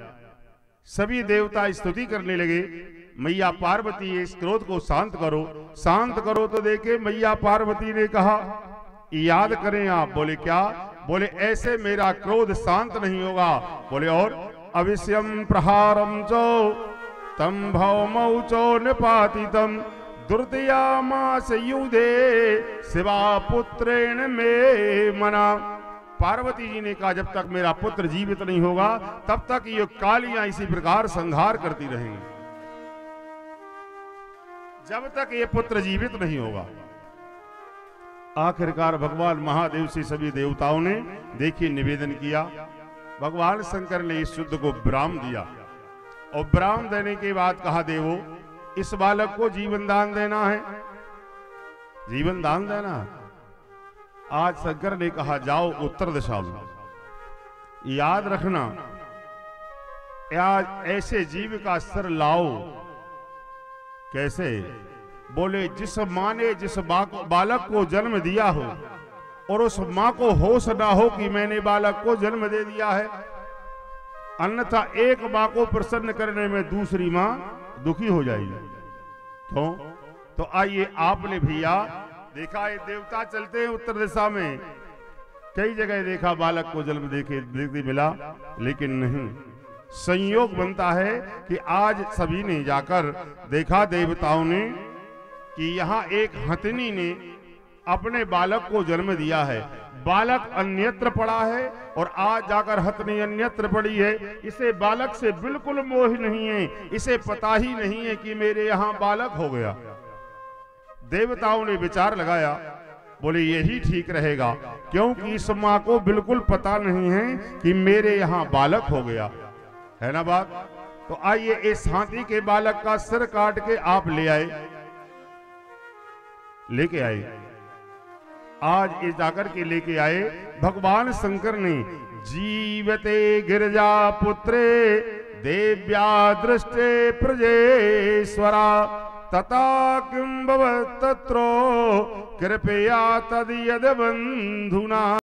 सभी देवता स्तुति करने लगे, मैया पार्वती इस क्रोध को शांत करो, शांत करो। तो देखे मैया पार्वती ने कहा याद करें आप। बोले क्या? बोले ऐसे मेरा क्रोध शांत नहीं होगा। बोले और अविश्यम प्रहारम चो तम भौमौ चो निपातितम दुर्दयामास युधे शिवा पुत्रेण में मना। पार्वती जी ने कहा जब तक मेरा पुत्र जीवित नहीं होगा तब तक ये कालियां इसी प्रकार संहार करती रहेंगी, जब तक ये पुत्र जीवित नहीं होगा। आखिरकार भगवान महादेव से सभी देवताओं ने देखिए निवेदन किया। भगवान शंकर ने इस युद्ध को विराम दिया और विराम देने के बाद कहा देवो इस बालक को जीवन दान देना है, जीवन दान देना। आज शंकर ने कहा जाओ उत्तर दिशा में, याद रखना आज ऐसे जीव का सिर लाओ। कैसे? बोले जिस माँ ने जिस बालक को जन्म दिया हो और उस माँ को होश ना हो कि मैंने बालक को जन्म दे दिया है, अन्यथा एक माँ को प्रसन्न करने में दूसरी माँ दुखी हो जाएगी। क्यों? तो आइए आपने भैया देखा है देवता चलते हैं उत्तर दिशा में, कई जगह देखा बालक को जन्म देखते मिला, लेकिन नहीं। संयोग बनता है कि आज सभी ने जाकर देखा देवताओं ने कि यहाँ एक हथिनी ने अपने बालक को जन्म दिया है। बालक अन्यत्र पड़ा है और आज जाकर हथिनी अन्यत्र पड़ी है। इसे बालक से बिल्कुल मोह नहीं है, इसे पता ही नहीं है कि मेरे यहाँ बालक हो गया। देवताओं ने विचार लगाया, बोले यही ठीक रहेगा, क्योंकि इस माँ को बिल्कुल पता नहीं है कि मेरे यहाँ बालक हो गया। है ना बात। तो आइए इस हाथी के बालक का सिर काट के आप ले आए, लेके आए, आज इस जाकर के लेके आए। भगवान शंकर ने जीवते गिरजा पुत्रे देव्या दृष्टे प्रजेश्वरा तथा किं भवत् तत्रो कृपया तद यद बंधुना।